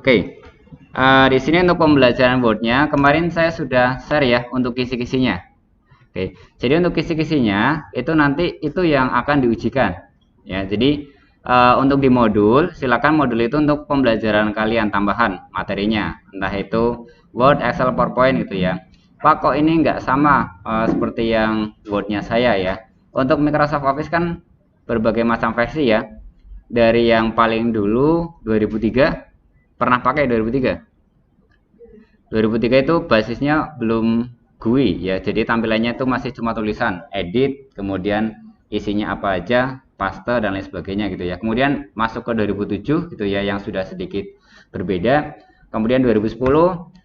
Oke. Di sini untuk pembelajaran Word-nya kemarin saya sudah share ya untuk kisi-kisinya. Oke. Jadi untuk kisi-kisinya itu nanti itu yang akan diujikan. Ya, jadi untuk di modul, silakan modul itu untuk pembelajaran kalian tambahan materinya, entah itu Word, Excel, PowerPoint gitu ya. Pak, kok ini nggak sama seperti yang Word-nya saya ya. Untuk Microsoft Office kan berbagai macam versi ya. Dari yang paling dulu 2003, pernah pakai 2003? 2003 itu basisnya belum GUI ya, jadi tampilannya itu masih cuma tulisan, edit, kemudian isinya apa aja, paste dan lain sebagainya gitu ya. Kemudian masuk ke 2007 gitu ya, yang sudah sedikit berbeda. Kemudian 2010,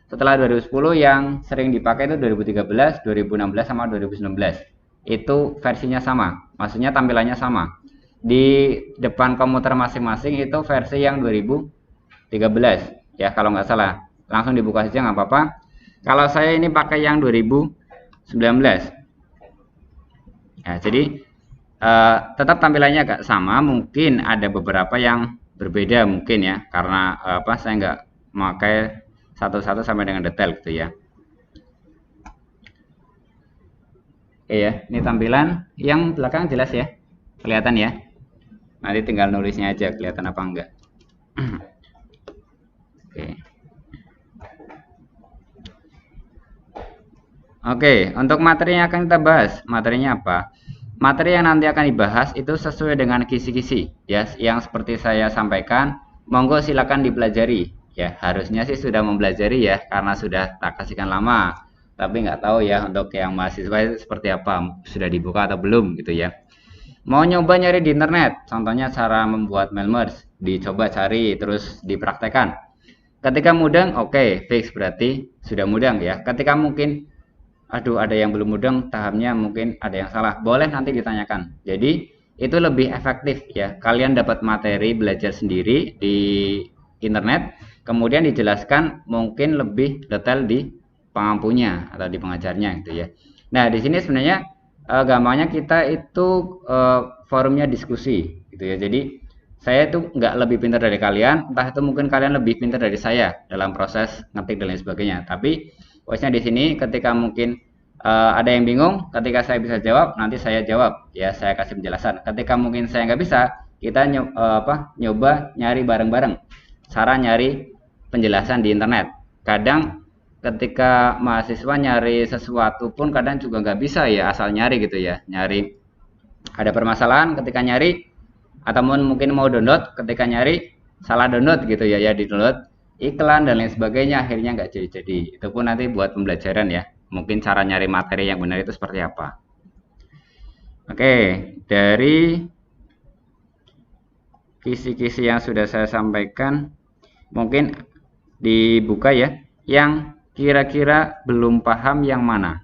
setelah 2010 yang sering dipakai itu 2013, 2016 sama 2019. Itu versinya sama, maksudnya tampilannya sama. Di depan komputer masing-masing itu versi yang 2013 ya kalau nggak salah. Langsung dibuka saja nggak apa-apa. Kalau saya ini pakai yang 2019 ya, jadi tetap tampilannya agak sama, mungkin ada beberapa yang berbeda mungkin ya, karena saya nggak memakai satu-satu sampai dengan detail gitu ya. Oke ya, ini tampilan yang belakang jelas ya, kelihatan ya. Nanti tinggal nulisnya aja kelihatan apa enggak. Oke, untuk materi yang akan kita bahas, materinya apa? Materi yang nanti akan dibahas itu sesuai dengan kisi-kisi ya, yang seperti saya sampaikan. Monggo silakan dipelajari ya. Harusnya sih sudah mempelajari ya, karena sudah tak kasihkan lama. Tapi nggak tahu ya untuk yang mahasiswa seperti apa, sudah dibuka atau belum gitu ya. Mau nyoba nyari di internet, contohnya cara membuat mail merge, dicoba cari terus dipraktekkan. Ketika mudeng, oke, fix berarti sudah mudeng ya. Ketika mungkin aduh ada yang belum mudeng, tahamnya mungkin ada yang salah, boleh nanti ditanyakan. Jadi itu lebih efektif ya, kalian dapat materi belajar sendiri di internet, kemudian dijelaskan mungkin lebih detail di pengampunya atau di pengajarnya gitu ya. Nah di sini sebenarnya gampangnya kita itu forumnya diskusi gitu ya. Jadi saya itu nggak lebih pintar dari kalian, entah itu mungkin kalian lebih pintar dari saya dalam proses ngetik dan lain sebagainya. Tapi voice-nya di sini ketika mungkin ada yang bingung, ketika saya bisa jawab, nanti saya jawab ya, saya kasih penjelasan. Ketika mungkin saya nggak bisa, kita nyoba nyari bareng-bareng cara nyari penjelasan di internet. Kadang ketika mahasiswa nyari sesuatu pun kadang juga nggak bisa ya, asal nyari gitu ya, nyari ada permasalahan ketika nyari, atau mungkin mau download, ketika nyari salah download gitu ya, di download iklan dan lain sebagainya, akhirnya nggak jadi-jadi. Itu pun nanti buat pembelajaran ya, mungkin cara nyari materi yang benar itu seperti apa. Oke, dari kisi-kisi yang sudah saya sampaikan, mungkin dibuka ya, yang kira-kira belum paham yang mana.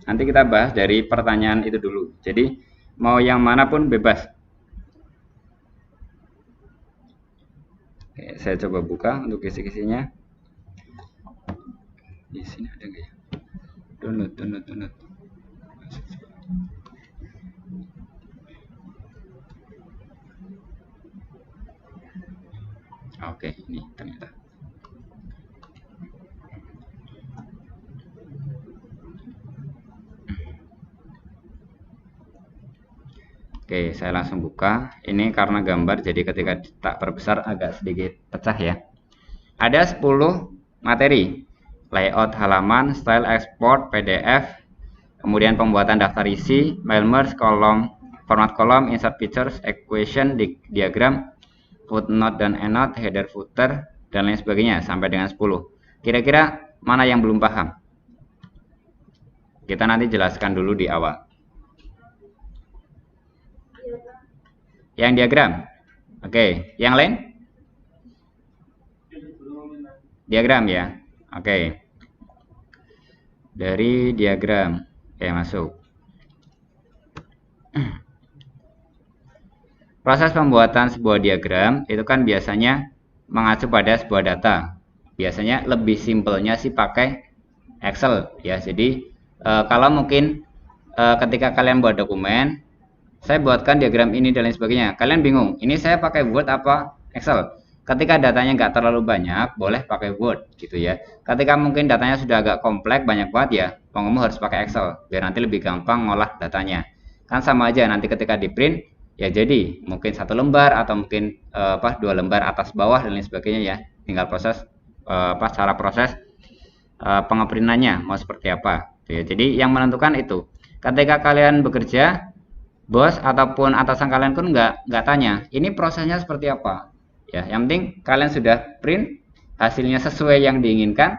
Nanti kita bahas dari pertanyaan itu dulu, jadi mau yang mana pun bebas. Oke, saya coba buka untuk kisi-kisinya. Di sini ada nggak ya? Download. Oke, ini ternyata. Oke, saya langsung buka. Ini karena gambar, jadi ketika tak perbesar agak sedikit pecah ya. Ada 10 materi. Layout halaman, style export, PDF, kemudian pembuatan daftar isi, mail merge, kolom, format kolom, insert pictures, equation, diagram, footnote dan endnote, header, footer, dan lain sebagainya sampai dengan 10. Kira-kira mana yang belum paham? Kita nanti jelaskan dulu di awal. Yang diagram. Oke, yang lain? Diagram ya. Oke. Dari diagram. Oke, masuk. Proses pembuatan sebuah diagram itu kan biasanya mengacu pada sebuah data. Biasanya lebih simpelnya sih pakai Excel ya. Jadi kalau mungkin ketika kalian buat dokumen, saya buatkan diagram ini dan lain sebagainya, kalian bingung, ini saya pakai Word apa Excel? Ketika datanya nggak terlalu banyak, boleh pakai Word gitu ya. Ketika mungkin datanya sudah agak kompleks, banyak banget ya, kamu harus pakai Excel biar nanti lebih gampang ngolah datanya. Kan sama aja nanti ketika di print ya, jadi mungkin 1 lembar atau mungkin 2 lembar atas bawah dan lain sebagainya ya. Tinggal proses cara proses pengeprintannya mau seperti apa. Ya. Jadi yang menentukan itu. Ketika kalian bekerja, bos ataupun atasan kalian pun nggak tanya ini prosesnya seperti apa ya, yang penting kalian sudah print hasilnya sesuai yang diinginkan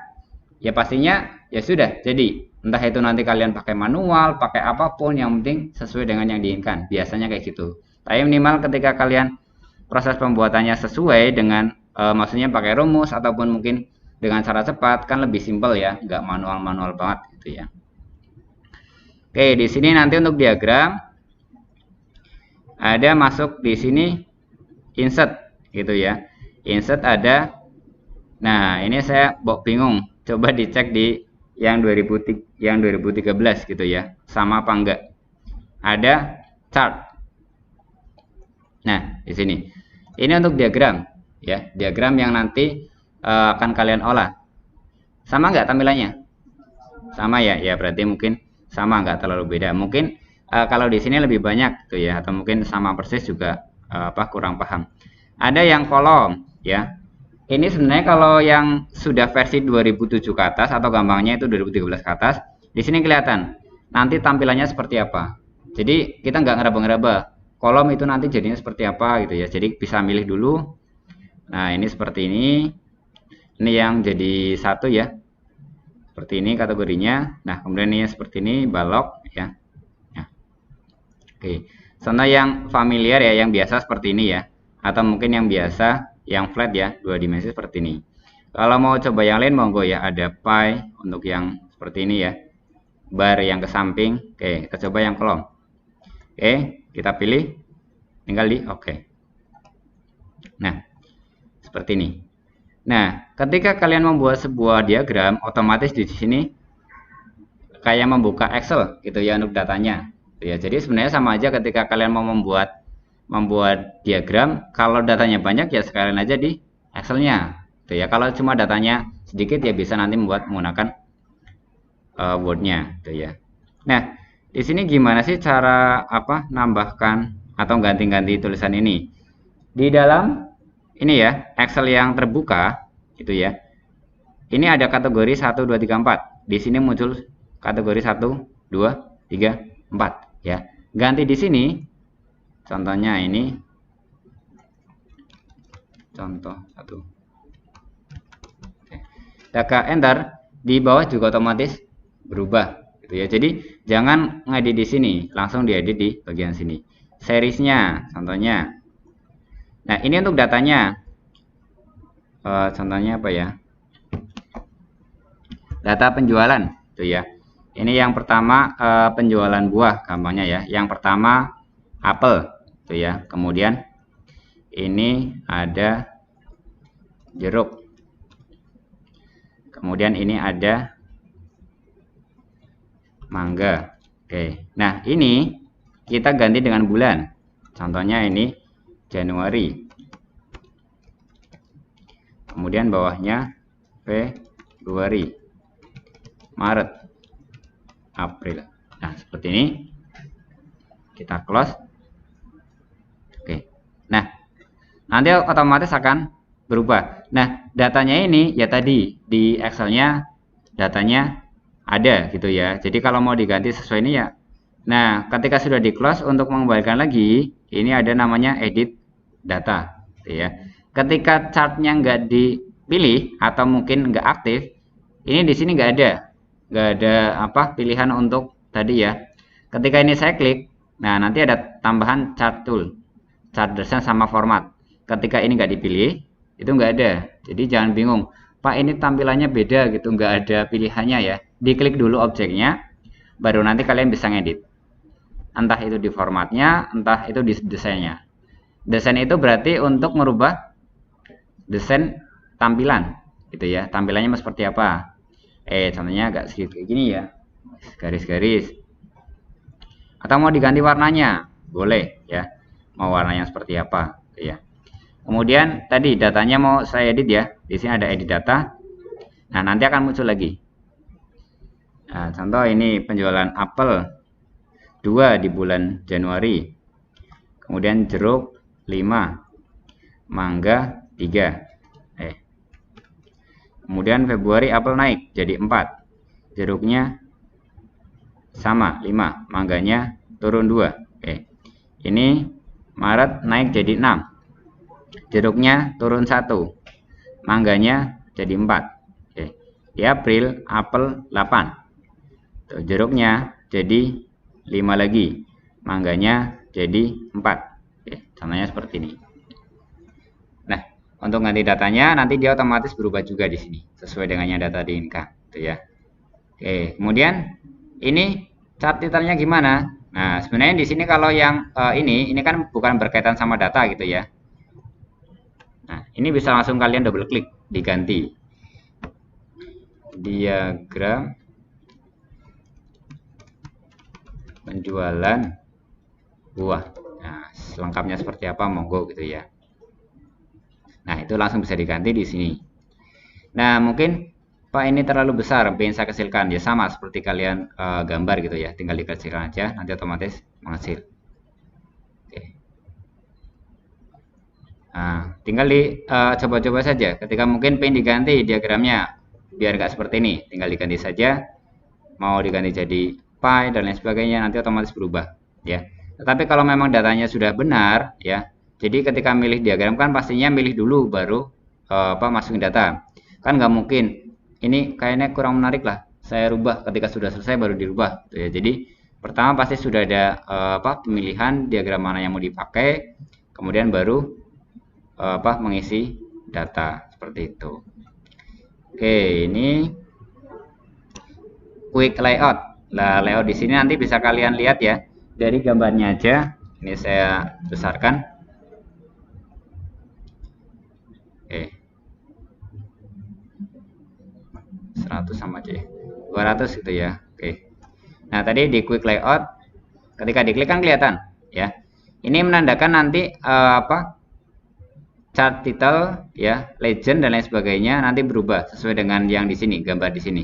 ya, pastinya ya sudah jadi, entah itu nanti kalian pakai manual pakai apapun, yang penting sesuai dengan yang diinginkan, biasanya kayak gitu. Tapi minimal ketika kalian proses pembuatannya sesuai dengan maksudnya pakai rumus ataupun mungkin dengan cara cepat, kan lebih simpel ya, nggak manual banget gitu ya. Oke, di sini nanti untuk diagram ada masuk di sini insert gitu ya, insert ada. Nah ini saya bingung, coba dicek di yang 2013 gitu ya, sama apa enggak. Ada chart. Nah di sini ini untuk diagram ya, diagram yang nanti akan kalian olah. Sama enggak tampilannya? Sama ya, ya berarti mungkin sama, enggak terlalu beda. Mungkin kalau di sini lebih banyak tuh ya, atau mungkin sama persis juga kurang paham. Ada yang kolom ya. Ini sebenarnya kalau yang sudah versi 2007 ke atas atau gampangnya itu 2013 ke atas, di sini kelihatan nanti tampilannya seperti apa. Jadi kita nggak ngeraba-ngeraba kolom itu nanti jadinya seperti apa gitu ya. Jadi bisa milih dulu. Nah ini seperti ini. Ini yang jadi satu ya. Seperti ini kategorinya. Nah kemudian ini seperti ini balok ya. Oke, contoh yang familiar ya, yang biasa seperti ini ya, atau mungkin yang biasa, yang flat ya, 2 dimensi seperti ini. Kalau mau coba yang lain monggo ya, ada pie untuk yang seperti ini ya, bar yang ke samping. Oke, kita coba yang kolom. Oke, kita pilih, tinggal di oke. Nah, seperti ini. Nah, ketika kalian membuat sebuah diagram, otomatis di sini kayak membuka Excel gitu ya untuk datanya. Ya, jadi sebenarnya sama aja ketika kalian mau membuat diagram, kalau datanya banyak ya sekalian aja di Excelnya. Tuh ya, kalau cuma datanya sedikit ya bisa nanti menggunakan Word-nya, tuh ya. Nah, di sini gimana sih cara nambahkan atau ganti-ganti tulisan ini? Di dalam ini ya, Excel yang terbuka gitu ya. Ini ada kategori 1 2 3 4. Di sini muncul kategori 1 2 3 4 ya. Ganti di sini contohnya ini contoh 1. Oke. Tekan enter, di bawah juga otomatis berubah gitu ya. Jadi jangan ngedit di sini, langsung diedit di bagian sini. Seriesnya contohnya. Nah, ini untuk datanya. Contohnya apa ya? Data penjualan tuh ya. Ini yang pertama penjualan buah gampangnya ya. Yang pertama apel tuh ya. Kemudian ini ada jeruk. Kemudian ini ada mangga. Oke. Nah, ini kita ganti dengan bulan. Contohnya ini Januari. Kemudian bawahnya Februari, Maret, April. Nah seperti ini, kita close. Oke. Nah nanti otomatis akan berubah. Nah datanya ini ya tadi di Excelnya datanya ada gitu ya. Jadi kalau mau diganti sesuai ini ya. Nah ketika sudah di close, untuk mengembalikan lagi ini ada namanya edit data gitu ya. Ketika chartnya nggak dipilih atau mungkin nggak aktif, ini di sini nggak ada pilihan untuk tadi ya. Ketika ini saya klik, nah nanti ada tambahan chart tool, chart design sama format. Ketika ini nggak dipilih, itu nggak ada. Jadi jangan bingung, Pak ini tampilannya beda gitu, nggak ada pilihannya ya. Diklik dulu objeknya, baru nanti kalian bisa ngedit. Entah itu di formatnya, entah itu di desainnya. Desain itu berarti untuk merubah desain tampilan gitu ya, tampilannya seperti apa. Contohnya agak sedikit kayak gini ya, garis-garis, atau mau diganti warnanya boleh ya, mau warnanya seperti apa gitu ya. Kemudian tadi datanya mau saya edit ya. Di sini ada edit data. Nah, nanti akan muncul lagi. Nah, contoh ini penjualan apel 2 di bulan Januari. Kemudian jeruk 5, mangga 3. Kemudian Februari apel naik jadi 4. Jeruknya sama 5, mangganya turun 2. Ini Maret naik jadi 6. Jeruknya turun 1. Mangganya jadi 4. Di April apel 8. Tuh, jeruknya jadi 5 lagi. Mangganya jadi 4. Contohnya seperti ini. Nah, untuk ganti datanya nanti dia otomatis berubah juga di sini sesuai dengan yang data diinginkan, gitu ya. Kemudian ini chart titelnya gimana? Nah, sebenarnya di sini kalau yang ini kan bukan berkaitan sama data gitu ya. Nah, ini bisa langsung kalian double klik diganti. Diagram penjualan buah. Nah, selengkapnya seperti apa monggo gitu ya. Nah, itu langsung bisa diganti di sini. Nah, mungkin Pak ini terlalu besar, ingin saya kecilkan. Ya sama seperti kalian gambar gitu ya, tinggal dikecilkan aja, nanti otomatis mengecil. Nah, tinggal coba-coba saja. Ketika mungkin pengen diganti diagramnya biar nggak seperti ini, tinggal diganti saja. Mau diganti jadi pie dan lain sebagainya, nanti otomatis berubah ya. Tetapi kalau memang datanya sudah benar ya, jadi ketika milih diagram kan pastinya milih dulu baru masukin data. Kan nggak mungkin ini kayaknya kurang menarik lah, saya rubah ketika sudah selesai baru dirubah gitu ya. Jadi pertama pasti sudah ada pemilihan diagram mana yang mau dipakai, kemudian baru mengisi data seperti itu. Oke, ini quick layout. Nah, layout di sini nanti bisa kalian lihat ya dari gambarnya aja. Ini saya besarkan. 100 sama aja ya. 200 gitu ya. Oke. Nah, tadi di quick layout ketika diklik kan kelihatan ya. Ini menandakan nanti chart title ya, legend dan lain sebagainya nanti berubah sesuai dengan yang di sini, gambar di sini.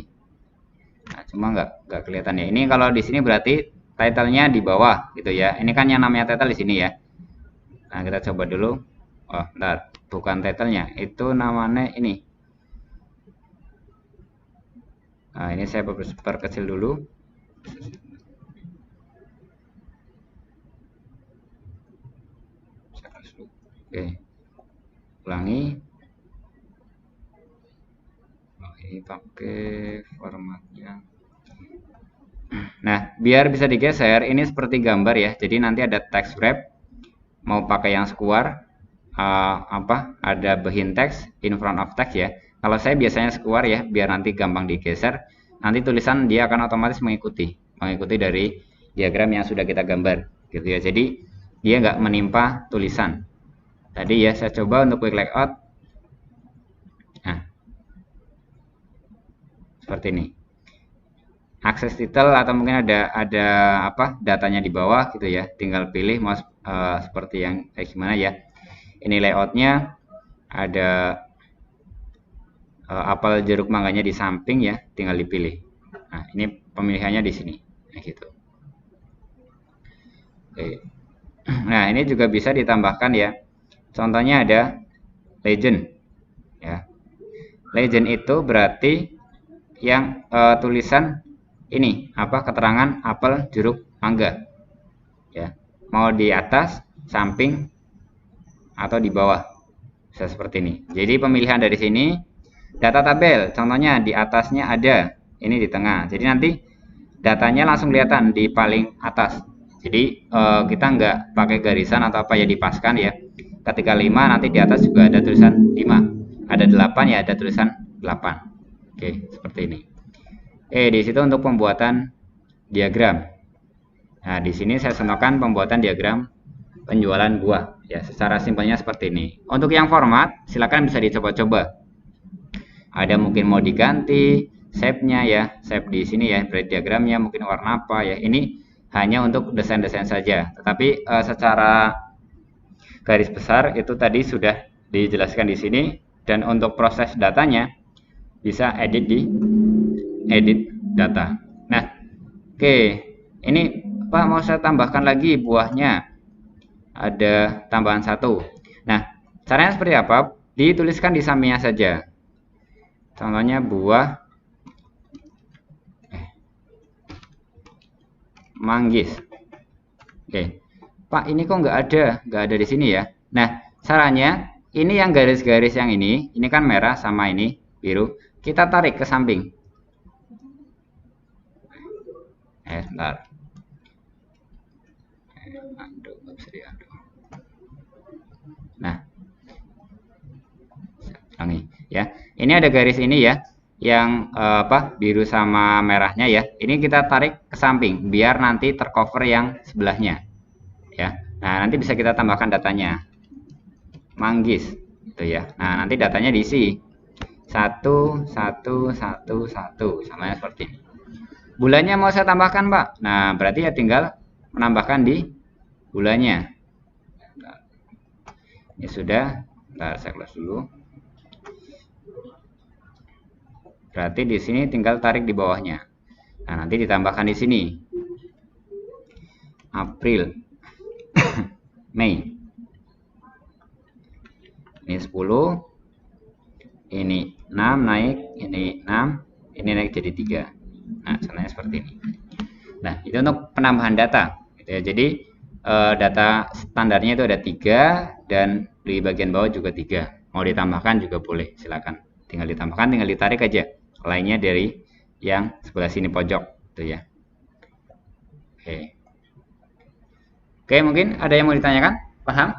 Nah, cuma nggak kelihatan ya. Ini kalau di sini berarti titlenya di bawah gitu ya. Ini kan yang namanya title di sini ya. Nah, kita coba dulu. Oh, bentar, bukan titlenya, itu namanya ini. Nah, ini saya perkecil dulu. Oke, ulangi. Oh, ini pakai formatnya. Nah, biar bisa digeser, ini seperti gambar ya. Jadi nanti ada text wrap. Mau pakai yang square, ada behind text, in front of text ya. Kalau saya biasanya square ya, biar nanti gampang digeser. Nanti tulisan dia akan otomatis mengikuti dari diagram yang sudah kita gambar, gitu ya. Jadi dia nggak menimpa tulisan. Tadi ya saya coba untuk quick layout. Nah, seperti ini. Akses title atau mungkin ada datanya di bawah gitu ya. Tinggal pilih mau seperti yang kayak gimana ya. Ini layoutnya ada apel jeruk mangganya di samping ya, tinggal dipilih. Nah, ini pemilihannya di sini. Nah, gitu. Oke. Nah, ini juga bisa ditambahkan ya. Contohnya ada legend ya. Legend itu berarti yang tulisan ini keterangan apel jeruk mangga ya, mau di atas, samping, atau di bawah, bisa seperti ini. Jadi pemilihan dari sini. Data tabel contohnya di atasnya ada, ini di tengah, jadi nanti datanya langsung kelihatan di paling atas. Jadi kita nggak pakai garisan atau apa ya, dipaskan ya. Ketika 5 nanti di atas juga ada tulisan 5, ada 8 ya, ada tulisan 8. Oke, seperti ini. Di situ untuk pembuatan diagram. Nah, di sini saya contohkan pembuatan diagram penjualan buah ya, secara simpelnya seperti ini. Untuk yang format silakan bisa dicoba-coba. Ada mungkin mau diganti shape-nya ya, shape di sini ya, berarti diagramnya mungkin warna apa ya. Ini hanya untuk desain-desain saja. Tetapi secara garis besar itu tadi sudah dijelaskan di sini. Dan untuk proses datanya bisa edit di edit data. Nah, oke, ini Pak mau saya tambahkan lagi buahnya, ada tambahan 1. Nah, caranya seperti apa? Dituliskan di sampingnya saja. Contohnya buah manggis. Oke, Pak ini kok nggak ada di sini ya. Nah, caranya ini yang garis-garis yang ini kan merah sama ini biru, kita tarik ke samping. Bentar. Nah, ya. Ini ada garis ini ya, yang biru sama merahnya ya. Ini kita tarik ke samping biar nanti tercover yang sebelahnya. Ya. Nah, nanti bisa kita tambahkan datanya. Manggis gitu ya. Nah, nanti datanya diisi 1 1 1 1 sama seperti ini. Bulannya mau saya tambahkan, Pak. Nah, berarti ya tinggal menambahkan di bulannya. Ini sudah. Bentar, saya close dulu. Berarti di sini tinggal tarik di bawahnya. Nah, nanti ditambahkan di sini. April. Mei. Ini 10. Ini 6 naik, ini 6, ini naik jadi 3. Nah, caranya seperti ini. Nah, itu untuk penambahan data gitu ya. Jadi data standarnya itu ada 3 dan di bagian bawah juga 3. Mau ditambahkan juga boleh, silakan. Tinggal ditambahkan, tinggal ditarik aja lainnya dari yang sebelah sini pojok gitu ya. Oke, mungkin ada yang mau ditanyakan? Paham?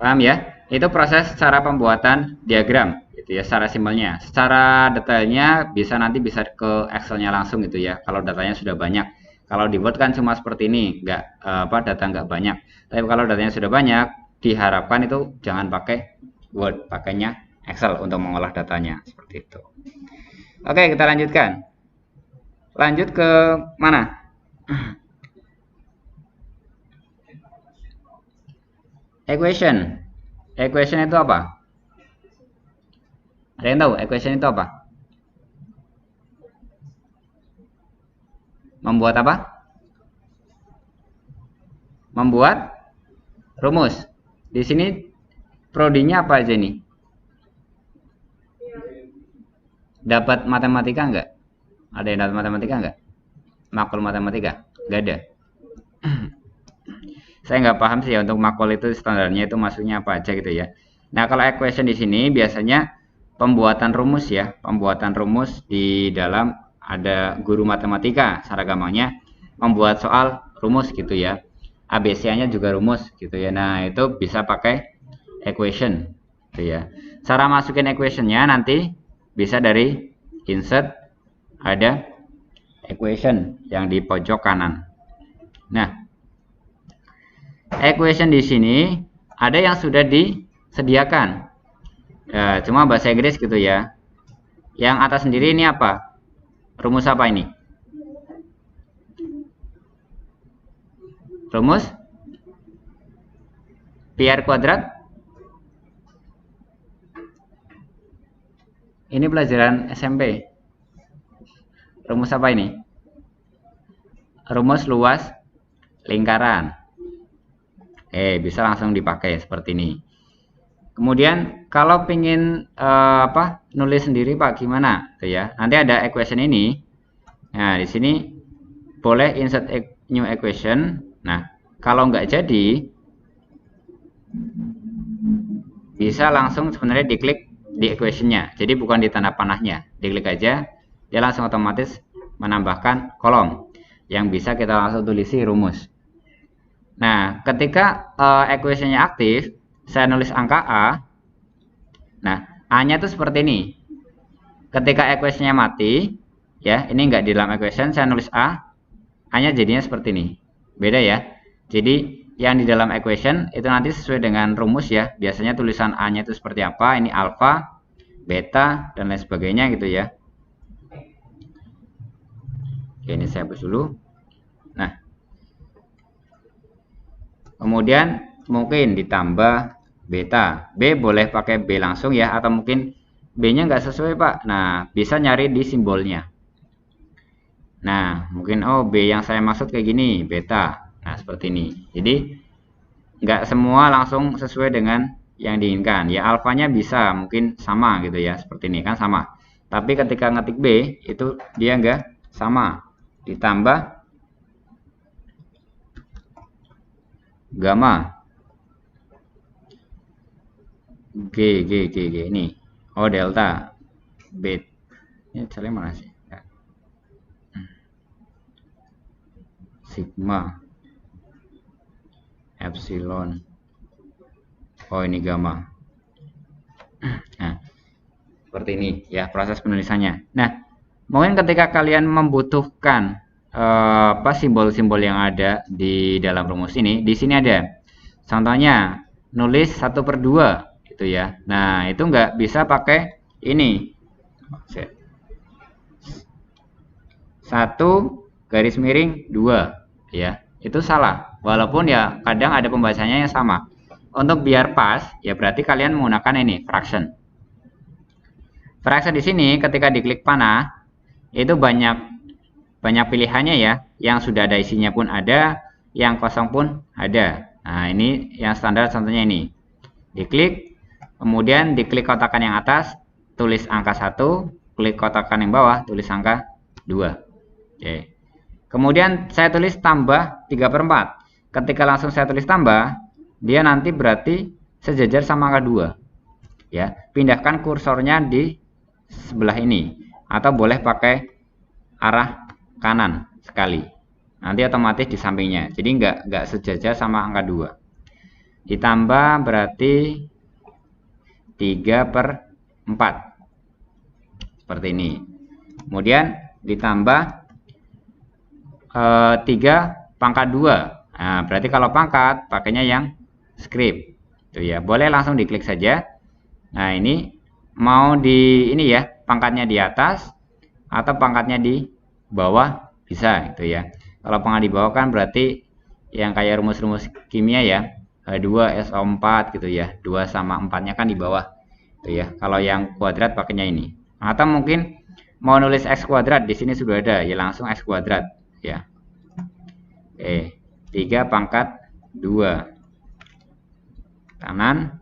Paham ya? Itu proses cara pembuatan diagram gitu ya, secara simpelnya. Secara detailnya nanti bisa ke Excel-nya langsung gitu ya, kalau datanya sudah banyak. Kalau di Word kan cuma seperti ini, data nggak banyak. Tapi kalau datanya sudah banyak, diharapkan itu jangan pakai Word, pakainya Excel untuk mengolah datanya seperti itu. Oke, kita lanjutkan. Lanjut ke mana? Equation. Equation itu apa? Ada yang tahu equation itu apa? Membuat apa? Membuat rumus. Di sini prodinya apa aja nih? Dapat matematika enggak? Ada yang dapat matematika enggak? Makul matematika? Enggak ada. Saya nggak paham sih ya untuk makul itu standarnya itu maksudnya apa aja gitu ya. Nah, kalau equation di sini biasanya pembuatan rumus ya, pembuatan rumus di dalam ada guru matematika, secara gampangnya membuat soal rumus gitu ya. ABC-nya juga rumus gitu ya. Nah, itu bisa pakai equation gitu ya. Cara masukin equation-nya nanti bisa dari insert, ada equation yang di pojok kanan. Nah, equation di sini ada yang sudah disediakan. Ya, cuma bahasa Inggris gitu ya. Yang atas sendiri ini apa? Rumus apa ini? Rumus pi r kuadrat. Ini pelajaran SMP. Rumus apa ini? Rumus luas lingkaran. Bisa langsung dipakai seperti ini. Kemudian kalau pingin nulis sendiri Pak gimana? Tuh ya. Nanti ada equation ini. Nah, di sini boleh insert new equation. Nah, kalau nggak jadi bisa langsung sebenarnya diklik di equation-nya. Jadi bukan di tanda panahnya. Diklik aja, dia langsung otomatis menambahkan kolom yang bisa kita langsung tulisi rumus. Nah, ketika equation-nya aktif, saya nulis angka A. Nah, A-nya itu seperti ini. Ketika equation-nya mati, ya, ini enggak di dalam equation, saya nulis A, A-nya jadinya seperti ini. Beda ya. Jadi, yang di dalam equation itu nanti sesuai dengan rumus ya. Biasanya tulisan A-nya itu seperti apa? Ini alfa, beta, dan lain sebagainya gitu ya. Oke, ini saya hapus dulu. Nah, kemudian mungkin ditambah beta. B boleh pakai B langsung ya, atau mungkin B-nya nggak sesuai Pak. Nah, bisa nyari di simbolnya. Nah, mungkin oh B yang saya maksud kayak gini, beta. Nah, seperti ini. Jadi, nggak semua langsung sesuai dengan yang diinginkan. Ya, alfanya bisa mungkin sama gitu ya, seperti ini kan sama. Tapi ketika ngetik B, itu dia nggak sama. Ditambah gamma. G ini. Oh, delta. B. Ini caranya mana sih? Sigma, epsilon, oh ini gamma. Nah, seperti ini ya proses penulisannya. Nah, mungkin ketika kalian membutuhkan apa simbol-simbol yang ada di dalam rumus ini, di sini ada. Contohnya nulis 1/2 gitu ya. Nah, itu nggak bisa pakai ini. 1 garis miring 2 ya, itu salah, walaupun ya kadang ada pembacanya yang sama. Untuk biar pas ya berarti kalian menggunakan ini fraction. Fraction di sini ketika diklik panah itu banyak pilihannya ya, yang sudah ada isinya pun ada, yang kosong pun ada. Nah, ini yang standar contohnya ini. Diklik, kemudian diklik kotakan yang atas, tulis angka 1, klik kotakan yang bawah, tulis angka 2. Oke. Kemudian saya tulis tambah 3/4. Ketika langsung saya tulis tambah, dia nanti berarti sejajar sama angka 2. Ya, pindahkan kursornya di sebelah ini atau boleh pakai arah kanan sekali. Nanti otomatis di sampingnya. Jadi nggak sejajar sama angka 2. Ditambah berarti 3/4. Seperti ini. Kemudian ditambah 3/2. Nah, berarti kalau pangkat pakainya yang script. Tuh ya, boleh langsung diklik saja. Nah, ini mau di ini ya, pangkatnya di atas atau pangkatnya di bawah bisa gitu ya. Kalau pangkat di bawah kan berarti yang kayak rumus-rumus kimia ya, 2SO4 gitu ya. 2 sama 4-nya kan di bawah. Tuh ya. Kalau yang kuadrat pakainya ini. Atau mungkin mau nulis X kuadrat, di sini sudah ada ya, langsung X kuadrat ya. 3/2 kanan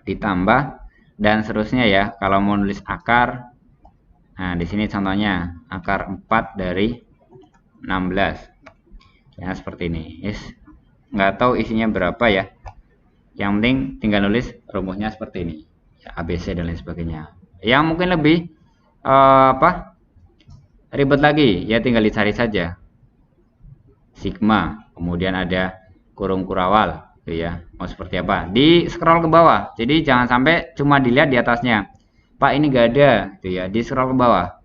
ditambah dan seterusnya ya. Kalau mau nulis akar, nah di sini contohnya akar 4 dari 16 ya, seperti ini. Nggak tahu isinya berapa ya, yang penting tinggal nulis rumusnya seperti ini ya, ABC dan lain sebagainya. Yang mungkin lebih ribet lagi ya, tinggal dicari saja sigma, kemudian ada kurung kurawal gitu ya, mau seperti apa, di scroll ke bawah. Jadi jangan sampai cuma dilihat di atasnya, Pak ini gak ada gitu ya, di scroll ke bawah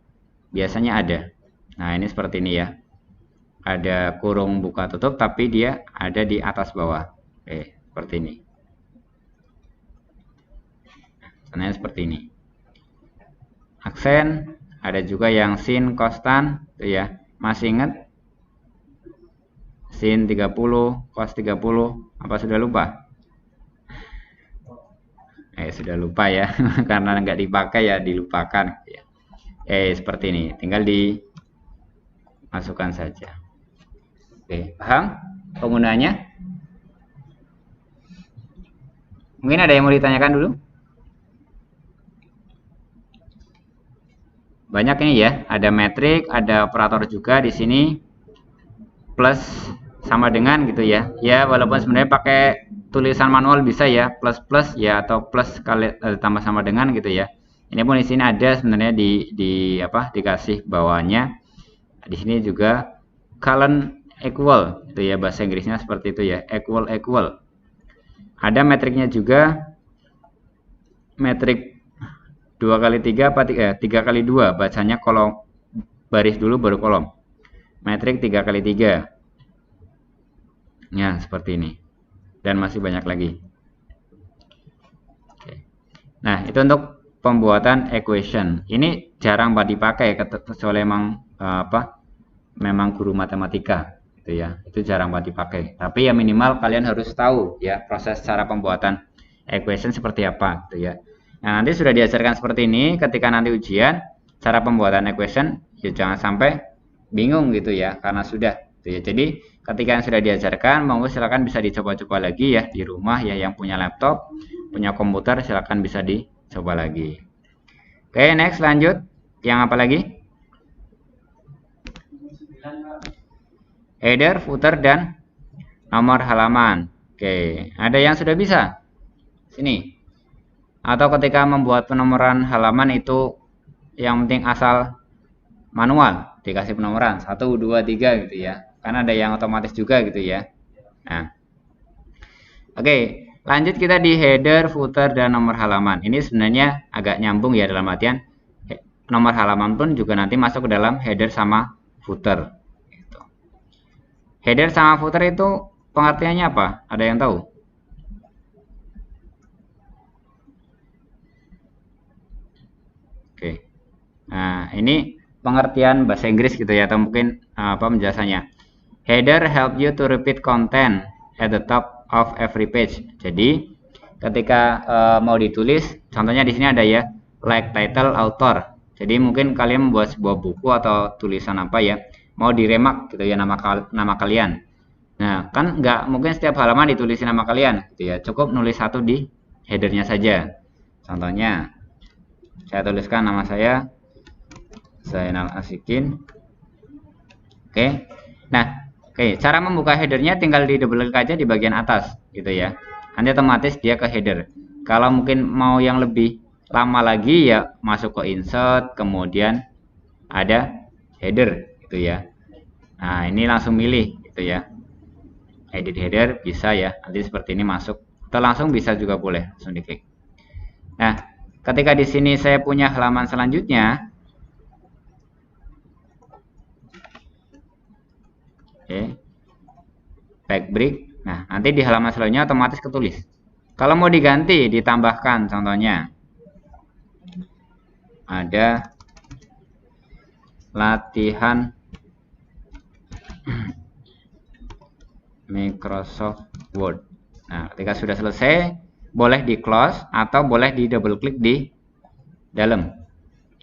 biasanya ada. Nah, ini seperti ini ya, ada kurung buka tutup tapi dia ada di atas bawah. Seperti ini. Contohnya seperti ini. Aksen ada juga yang sin konstan tuh ya, masih ingat sin 30, cos 30, apa sudah lupa? Sudah lupa ya, karena nggak dipakai ya dilupakan ya. Seperti ini, tinggal dimasukkan saja. Paham penggunaannya? Mungkin ada yang mau ditanyakan dulu? Banyak ini ya, ada metrik, ada operator juga di sini, plus sama dengan gitu ya. Ya, walaupun sebenarnya pakai tulisan manual bisa ya, plus plus ya, atau plus kali tambah sama dengan gitu ya. Ini pun di sini ada sebenarnya dikasih bawahnya. Di sini juga colon equal itu ya, bahasa Inggrisnya seperti itu ya, equal. Ada metriknya juga, metrik 2x3 apa 3x2, bacanya kolom baris dulu baru kolom. Metrik 3x3 ya, seperti ini, dan masih banyak lagi. Nah, itu untuk pembuatan equation. Ini jarang banget dipakai kecuali memang memang guru matematika gitu ya. Itu jarang banget dipakai. Tapi ya minimal kalian harus tahu ya proses cara pembuatan equation seperti apa gitu ya. Nah, nanti sudah diajarkan seperti ini, ketika nanti ujian cara pembuatan equation ya jangan sampai bingung gitu ya, karena sudah gitu ya. Jadi ketika yang sudah diajarkan, monggo silakan bisa dicoba-coba lagi ya di rumah ya, yang punya laptop, punya komputer silakan bisa dicoba lagi. Oke, next lanjut. Yang apa lagi? Header, footer, dan nomor halaman. Oke, ada yang sudah bisa? Sini. Atau ketika membuat penomoran halaman itu yang penting asal manual, dikasih penomoran 1, 2, 3 gitu ya. Karena ada yang otomatis juga gitu ya. Nah. Oke, lanjut kita di header, footer, dan nomor halaman. Ini sebenarnya agak nyambung ya, dalam artian nomor halaman pun juga nanti masuk ke dalam header sama footer. Header sama footer itu pengertiannya apa? Ada yang tahu? Oke. Nah, ini pengertian bahasa Inggris gitu ya, atau mungkin apa penjelasannya. Header help you to repeat content at the top of every page. Jadi, ketika mau ditulis, contohnya di sini ada ya, like, title, author. Jadi mungkin kalian membuat sebuah buku atau tulisan apa ya, mau diremark gitu ya nama kalian. Nah, kan nggak mungkin setiap halaman ditulisin nama kalian gitu ya. Cukup nulis satu di headernya saja. Contohnya, saya tuliskan nama saya Zainal Asikin. Oke. Nah, cara membuka headernya tinggal di double klik aja di bagian atas gitu ya. Nanti otomatis dia ke header. Kalau mungkin mau yang lebih lama lagi ya masuk ke insert, kemudian ada header gitu ya. Nah, ini langsung milih gitu ya. Edit header bisa ya, nanti seperti ini masuk, atau langsung bisa juga boleh langsung diklik. Nah, ketika di sini saya punya halaman selanjutnya, back break. Nah, nanti di halaman selanjutnya otomatis ketulis. Kalau mau diganti, ditambahkan, contohnya ada latihan Microsoft Word. Nah, ketika sudah selesai, boleh di close atau boleh di double klik di dalam.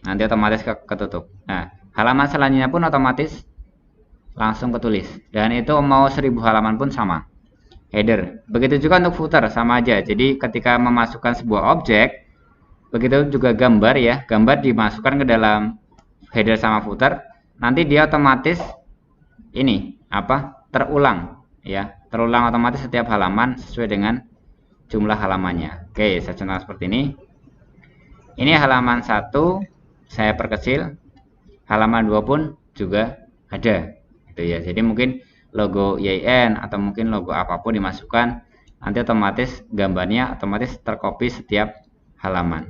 Nanti otomatis ketutup. Nah, halaman selanjutnya pun otomatis langsung ketulis. Dan itu mau 1000 halaman pun sama. Header. Begitu juga untuk footer, sama aja. Jadi ketika memasukkan sebuah objek, begitu juga gambar ya, gambar dimasukkan ke dalam header sama footer, nanti dia otomatis ini apa? Terulang. Ya, terulang otomatis setiap halaman sesuai dengan jumlah halamannya. Oke, saya contoh seperti ini. Ini halaman 1 saya perkecil, halaman 2 pun juga ada gitu ya. Jadi mungkin logo YIN atau mungkin logo apapun dimasukkan, nanti otomatis gambarnya otomatis tercopy setiap halaman.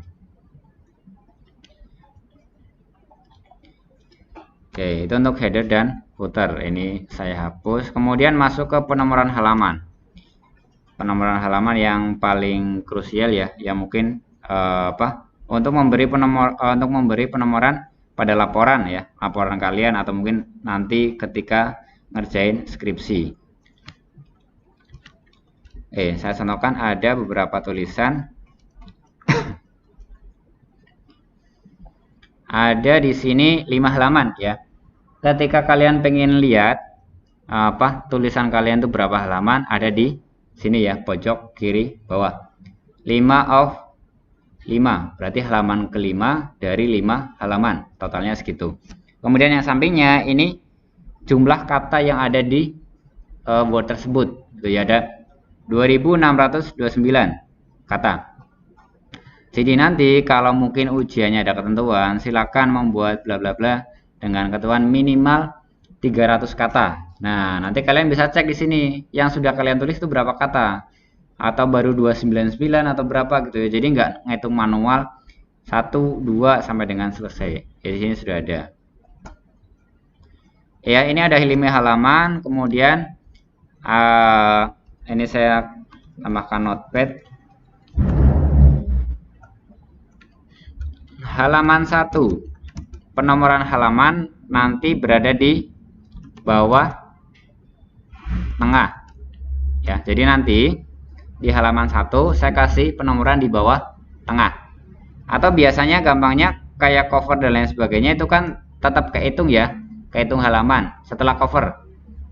Oke, itu untuk header dan footer. Ini saya hapus. Kemudian masuk ke penomoran halaman. Penomoran halaman yang paling krusial ya, yang mungkin untuk memberi penomoran pada laporan ya, laporan kalian atau mungkin nanti ketika ngerjain skripsi. Saya contohkan ada beberapa tulisan. Ada di sini 5 halaman ya. Ketika kalian pengen lihat tulisan kalian itu berapa halaman, ada di sini ya, pojok kiri bawah. 5 of 5, berarti halaman kelima dari 5 halaman, totalnya segitu. Kemudian yang sampingnya ini jumlah kata yang ada di Word tersebut, itu ya, ada 2629 kata. Jadi nanti kalau mungkin ujiannya ada ketentuan, silakan membuat bla bla bla dengan ketentuan minimal 300 kata. Nah, nanti kalian bisa cek di sini yang sudah kalian tulis itu berapa kata, atau baru 299 atau berapa gitu ya. Jadi nggak ngitung manual 1, 2 sampai dengan selesai. Jadi sini sudah ada. Ya, ini ada 5 halaman. Kemudian ini saya tambahkan notepad. Halaman 1, penomoran halaman nanti berada di bawah tengah. Ya, jadi nanti di halaman 1 saya kasih penomoran di bawah tengah. Atau biasanya gampangnya kayak cover dan lain sebagainya itu kan tetap kehitung ya, kehitung halaman setelah cover.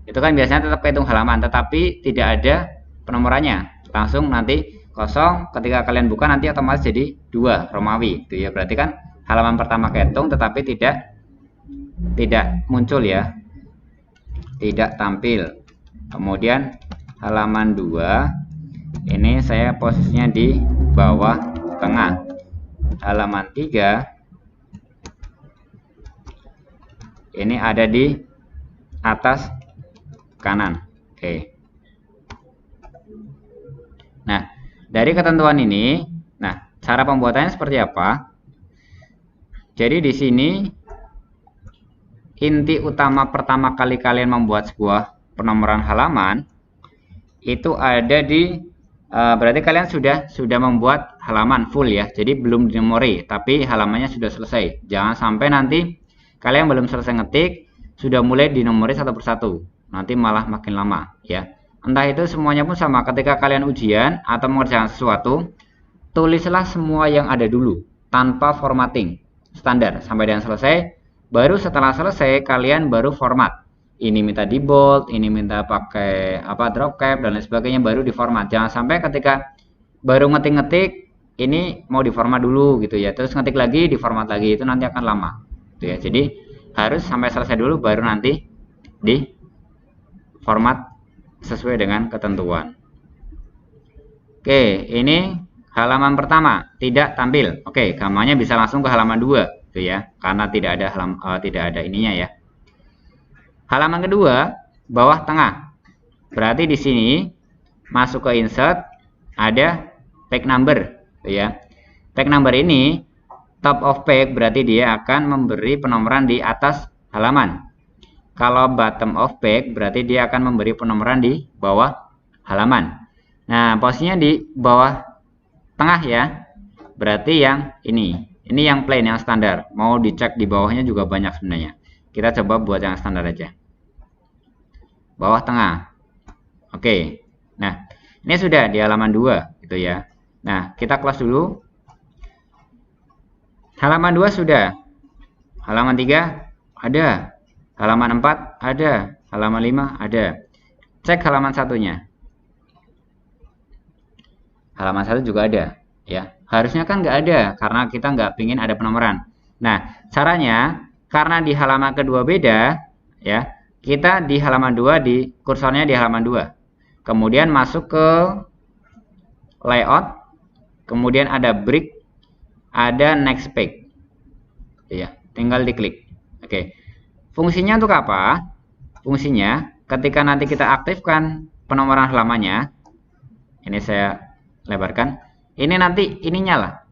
Itu kan biasanya tetap kehitung halaman, tetapi tidak ada penomorannya. Langsung nanti kosong, ketika kalian buka nanti otomatis jadi 2 Romawi gitu ya. Berarti kan halaman pertama kehitung tetapi tidak muncul ya. Tidak tampil. Kemudian halaman 2 ini saya posisinya di bawah tengah. Halaman 3 ini ada di atas kanan. Oke. Nah, dari ketentuan ini, nah, cara pembuatannya seperti apa? Jadi di sini inti utama pertama kali kalian membuat sebuah penomoran halaman itu ada di berarti kalian sudah membuat halaman full ya. Jadi belum dinomori, tapi halamannya sudah selesai. Jangan sampai nanti kalian belum selesai ngetik sudah mulai dinomori satu persatu. Nanti malah makin lama ya. Entah itu semuanya pun sama. Ketika kalian ujian atau mengerjakan sesuatu, tulislah semua yang ada dulu tanpa formatting standar sampai dengan selesai. Baru setelah selesai kalian baru format. Ini minta di bold, ini minta pakai apa drop cap dan lain sebagainya, baru di format. Jangan sampai ketika baru ngetik-ngetik ini mau di format dulu gitu ya. Terus ngetik lagi di format lagi, itu nanti akan lama. Gitu ya. Jadi harus sampai selesai dulu baru nanti di format sesuai dengan ketentuan. Oke, ini halaman pertama tidak tampil. Oke, gambarnya bisa langsung ke halaman 2 gitu ya, karena tidak ada ininya ya. Halaman kedua bawah tengah. Berarti di sini masuk ke insert ada page number gitu ya. Page number ini top of page berarti dia akan memberi penomoran di atas halaman. Kalau bottom of page berarti dia akan memberi penomoran di bawah halaman. Nah, posisinya di bawah tengah ya. Berarti yang ini yang plain, yang standar. Mau dicek di bawahnya juga banyak sebenarnya. Kita coba buat yang standar aja. Bawah tengah. Oke. Nah, ini sudah di halaman 2 gitu ya. Nah, kita close dulu. Halaman 2 sudah. Halaman 3 ada. Halaman 4 ada. Halaman 5 ada. Cek halaman satunya. Halaman 1 juga ada ya. Harusnya kan nggak ada karena kita nggak pingin ada penomoran. Nah, caranya karena di halaman kedua beda ya, kita di halaman 2 di kursornya di halaman 2. Kemudian masuk ke layout, kemudian ada break, ada next page. Ya, tinggal diklik. Oke. Fungsinya untuk apa? Fungsinya ketika nanti kita aktifkan penomoran halamannya, ini saya lebarkan. Ini nanti ini nyala.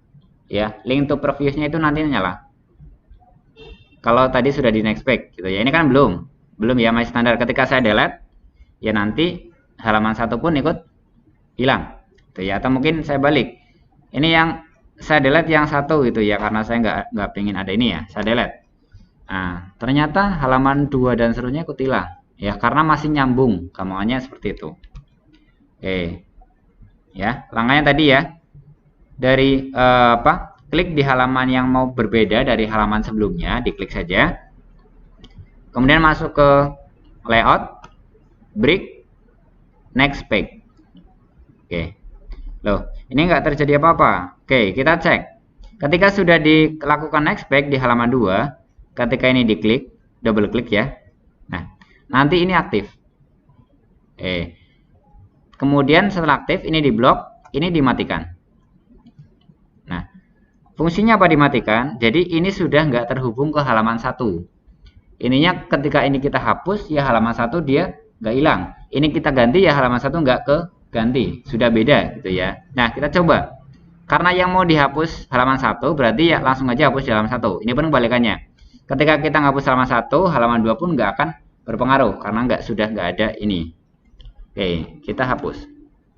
Ya, link to previous-nya itu nanti nyala. Kalau tadi sudah di next page gitu ya. Ini kan belum ya, masih standar. Ketika saya delete, ya nanti halaman 1 pun ikut hilang. Gitu ya. Atau mungkin saya balik. Ini yang saya delete yang 1 gitu ya, karena saya nggak pengen ada ini ya. Saya delete. Nah, ternyata halaman 2 dan seterusnya ikut hilang. Ya, karena masih nyambung. Gampangnya seperti itu. Oke. Ya, langkahnya tadi ya. Dari klik di halaman yang mau berbeda dari halaman sebelumnya, diklik saja. Kemudian masuk ke layout, break, next page. Oke. Loh, ini nggak terjadi apa-apa. Oke, kita cek. Ketika sudah dilakukan next page di halaman 2, ketika ini diklik, double klik ya. Nah, nanti ini aktif. Kemudian setelah aktif ini diblok, ini dimatikan. Nah, fungsinya apa dimatikan? Jadi ini sudah nggak terhubung ke halaman 1. Ininya ketika ini kita hapus ya halaman 1 dia nggak hilang. Ini kita ganti ya halaman 1 nggak ke ganti, sudah beda gitu ya. Nah, kita coba. Karena yang mau dihapus halaman 1 berarti ya langsung aja hapus di halaman 1. Ini pun kebalikannya. Ketika kita ngapus halaman 1, halaman 2 pun nggak akan berpengaruh karena sudah nggak ada ini. Oke, kita hapus.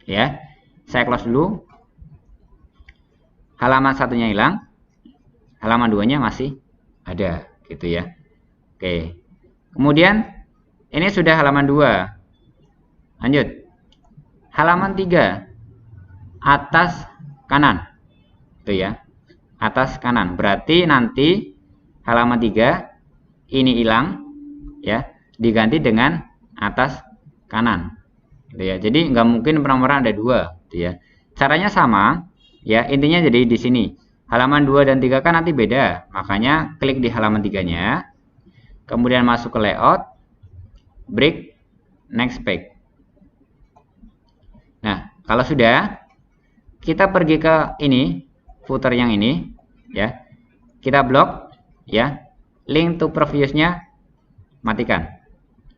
Ya. Saya close dulu. Halaman 1-nya hilang, halaman 2-nya masih ada gitu ya. Oke. Kemudian ini sudah halaman 2. Lanjut. Halaman 3 atas kanan. Itu ya. Atas kanan. Berarti nanti halaman 3 ini hilang ya, diganti dengan atas kanan. Gitu ya. Jadi nggak mungkin penomoran ada 2 gitu ya. Caranya sama ya, intinya jadi di sini. Halaman 2 dan 3 kan nanti beda. Makanya klik di halaman 3-nya. Kemudian masuk ke layout, break, next page. Nah, kalau sudah, kita pergi ke ini, footer yang ini, ya. Kita blok, ya. Link to previous-nya matikan.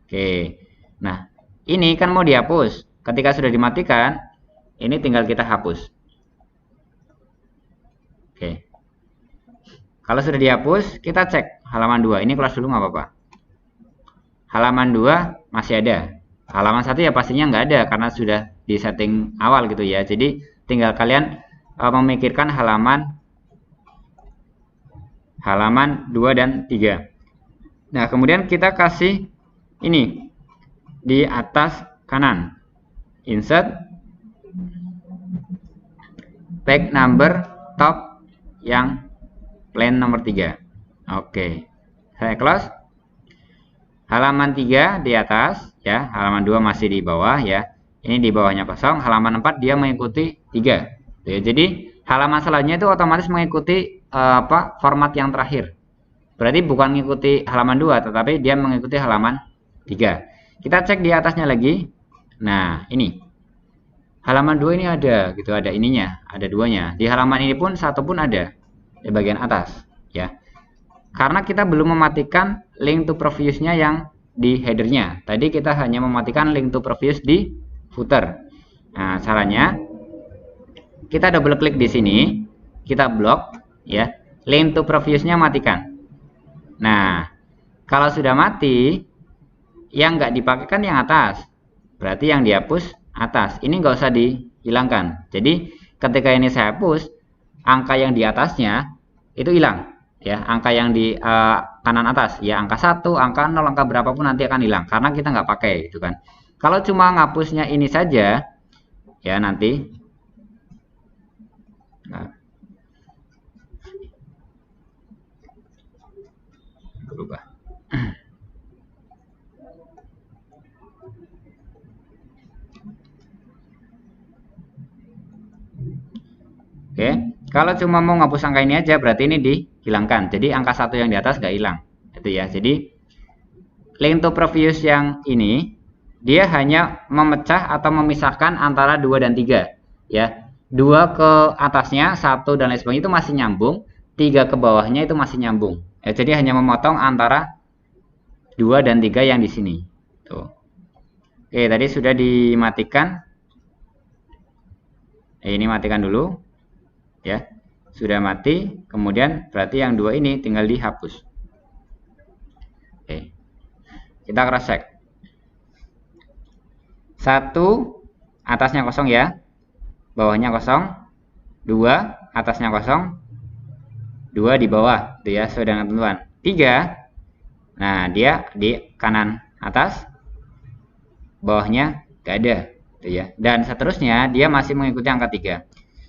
Oke. Nah, ini kan mau dihapus. Ketika sudah dimatikan, ini tinggal kita hapus. Oke. Kalau sudah dihapus, kita cek halaman 2. Ini close dulu nggak apa-apa. Halaman 2 masih ada. Halaman 1 ya pastinya nggak ada karena sudah di setting awal gitu ya. Jadi tinggal kalian memikirkan halaman 2 dan 3. Nah, kemudian kita kasih ini di atas kanan. Insert page number top yang plain nomor 3. Oke. Saya close. Halaman 3 di atas ya, halaman 2 masih di bawah ya. Ini di bawahnya kosong, halaman 4 dia mengikuti 3. Ya, jadi halaman selanjutnya itu otomatis mengikuti format yang terakhir. Berarti bukan mengikuti halaman 2 tetapi dia mengikuti halaman 3. Kita cek di atasnya lagi. Nah, ini. Halaman 2 ini ada gitu, ada ininya, ada 2-nya. Di halaman ini pun 1 pun ada di bagian atas ya. Karena kita belum mematikan link to previous-nya yang di header-nya. Tadi kita hanya mematikan link to previous di footer. Nah, caranya kita double klik di sini, kita blok ya, link to previous-nya matikan. Nah, kalau sudah mati, yang nggak dipakai kan yang atas. Berarti yang dihapus atas. Ini nggak usah dihilangkan. Jadi ketika ini saya hapus, angka yang di atasnya itu hilang. Ya, angka yang di kanan atas ya, angka 1, angka 0, angka berapapun nanti akan hilang karena kita nggak pakai gitu kan. Kalau cuma ngapusnya ini saja ya nanti berubah. Oke, kalau cuma mau ngapus angka ini aja berarti ini dihilangkan. Jadi angka 1 yang di atas nggak hilang. Itu ya. Jadi link to previous yang ini dia hanya memecah atau memisahkan antara 2 dan 3 ya. 2 ke atasnya, 1 dan lain sebagainya itu masih nyambung, 3 ke bawahnya itu masih nyambung. Ya, jadi hanya memotong antara 2 dan 3 yang di sini. Tuh. Oke, tadi sudah dimatikan. Ini matikan dulu. Ya, sudah mati, kemudian berarti yang 2 ini tinggal dihapus. Oke, kita cross check. 1 atasnya kosong ya, bawahnya kosong. 2 atasnya kosong, 2 di bawah, itu ya, sesuai dengan ketentuan. 3, nah dia di kanan atas, bawahnya gak ada, itu ya. Dan seterusnya dia masih mengikuti angka 3.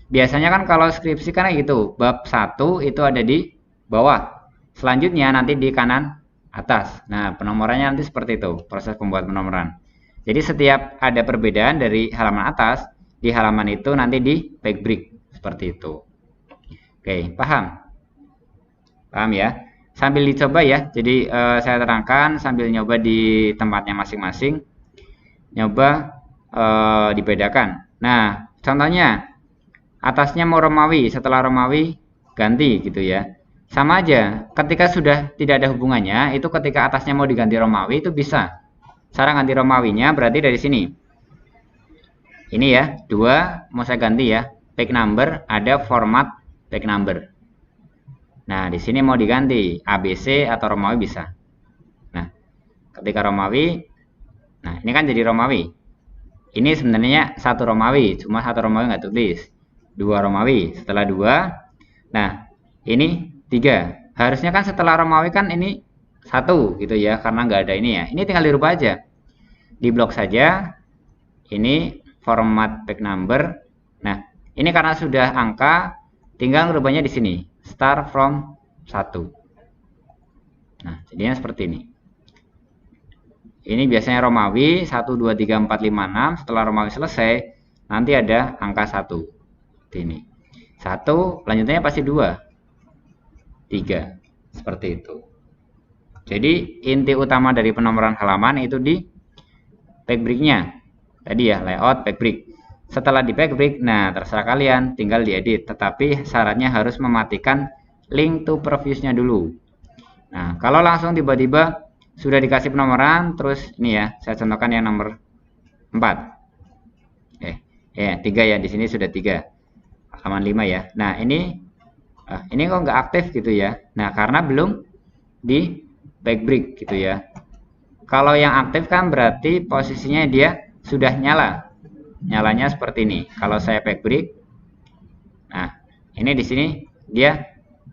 Biasanya kan kalau skripsi kan gitu, bab 1 itu ada di bawah, selanjutnya nanti di kanan atas. Nah, penomorannya nanti seperti itu, proses pembuat penomoran. Jadi setiap ada perbedaan dari halaman atas, di halaman itu nanti di page break, seperti itu. Oke, paham? Paham ya? Sambil dicoba ya, jadi saya terangkan sambil nyoba di tempatnya masing-masing, nyoba dibedakan. Nah, contohnya, atasnya mau Romawi, setelah Romawi ganti gitu ya. Sama aja, ketika sudah tidak ada hubungannya, itu ketika atasnya mau diganti Romawi itu bisa. Cara ganti Romawinya berarti dari sini. Ini ya, 2 mau saya ganti ya. Page number, ada format page number. Nah, di sini mau diganti ABC atau Romawi bisa. Nah, ketika Romawi, nah ini kan jadi Romawi. Ini sebenarnya 1 Romawi, cuma 1 Romawi nggak tulis. 2 Romawi, setelah 2, nah ini 3. Harusnya kan setelah Romawi kan ini 1 gitu ya, karena nggak ada ini ya. Ini tinggal dirubah aja, di blok saja, Ini format back number. Nah, ini karena sudah angka, tinggal rubahnya di sini, start from 1. Nah, jadinya seperti ini. Ini biasanya Romawi 1 2 3 4 5 6. Setelah Romawi selesai, nanti ada angka 1. Seperti ini. 1, lanjutannya pasti 2, 3. Seperti itu. Jadi inti utama dari penomoran halaman itu di backbreak-nya. Tadi ya, layout backbreak. Setelah di backbreak, nah terserah kalian, tinggal diedit. Tetapi syaratnya harus mematikan link to previews-nya dulu. Nah, kalau langsung tiba-tiba sudah dikasih penomoran, terus ini ya, saya contohkan yang nomor 4. 3 ya, di sini sudah 3. Halaman 5 ya. Nah, ini kok nggak aktif gitu ya. Nah, karena belum di backbreak gitu ya. Kalau yang aktif kan berarti posisinya dia sudah nyala. Nyalanya seperti ini. Kalau saya backbreak, nah ini di sini dia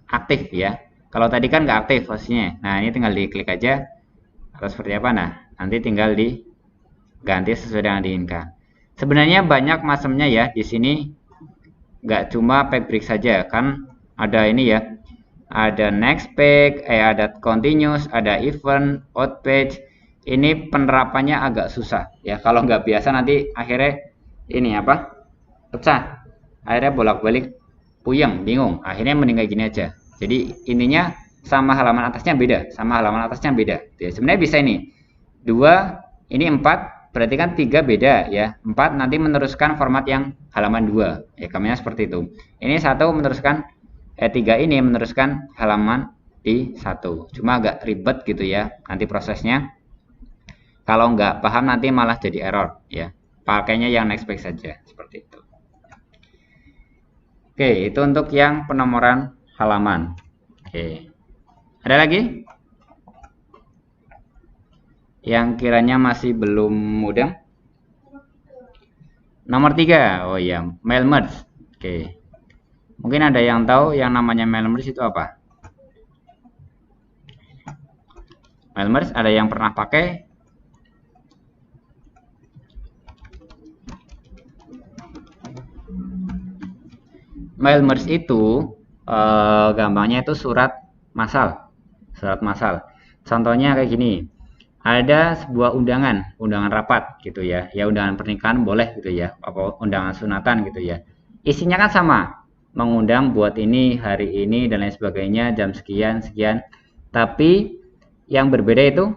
aktif ya. Kalau tadi kan nggak aktif posisinya. Nah, ini tinggal diklik aja atau seperti apa. Nah, nanti tinggal diganti sesuai dengan diinginkan. Sebenarnya banyak macamnya ya di sini. Nggak cuma backbreak saja, kan ada ini ya. Ada next page, ada continuous, ada event, out page. Ini penerapannya agak susah ya. Kalau nggak biasa nanti akhirnya ini apa? Pecah. Akhirnya bolak-balik puyeng, bingung. Akhirnya mending kayak gini aja. Jadi intinya sama halaman atasnya beda, sama halaman atasnya beda. Ya, sebenarnya bisa ini 2, ini 4, berarti kan 3 beda ya. 4 nanti meneruskan format yang halaman 2. Ya, kaminya seperti itu. Ini 1 meneruskan 3 ini meneruskan halaman di 1. Cuma agak ribet gitu ya nanti prosesnya. Kalau nggak paham nanti malah jadi error ya. Pakainya yang next page saja seperti itu. Oke, itu untuk yang penomoran halaman. Oke. Ada lagi? Yang kiranya masih belum mudah? Nomor 3. Oh iya, mail merge. Oke. Mungkin ada yang tahu yang namanya mail merge itu apa? Mail merge ada yang pernah pakai? Mail merge itu gampangnya itu surat massal. Contohnya kayak gini. Ada sebuah undangan rapat gitu ya. Ya undangan pernikahan boleh gitu ya. Apa undangan sunatan gitu ya. Isinya kan sama. Mengundang buat ini, hari ini dan lain sebagainya, jam sekian. Tapi yang berbeda itu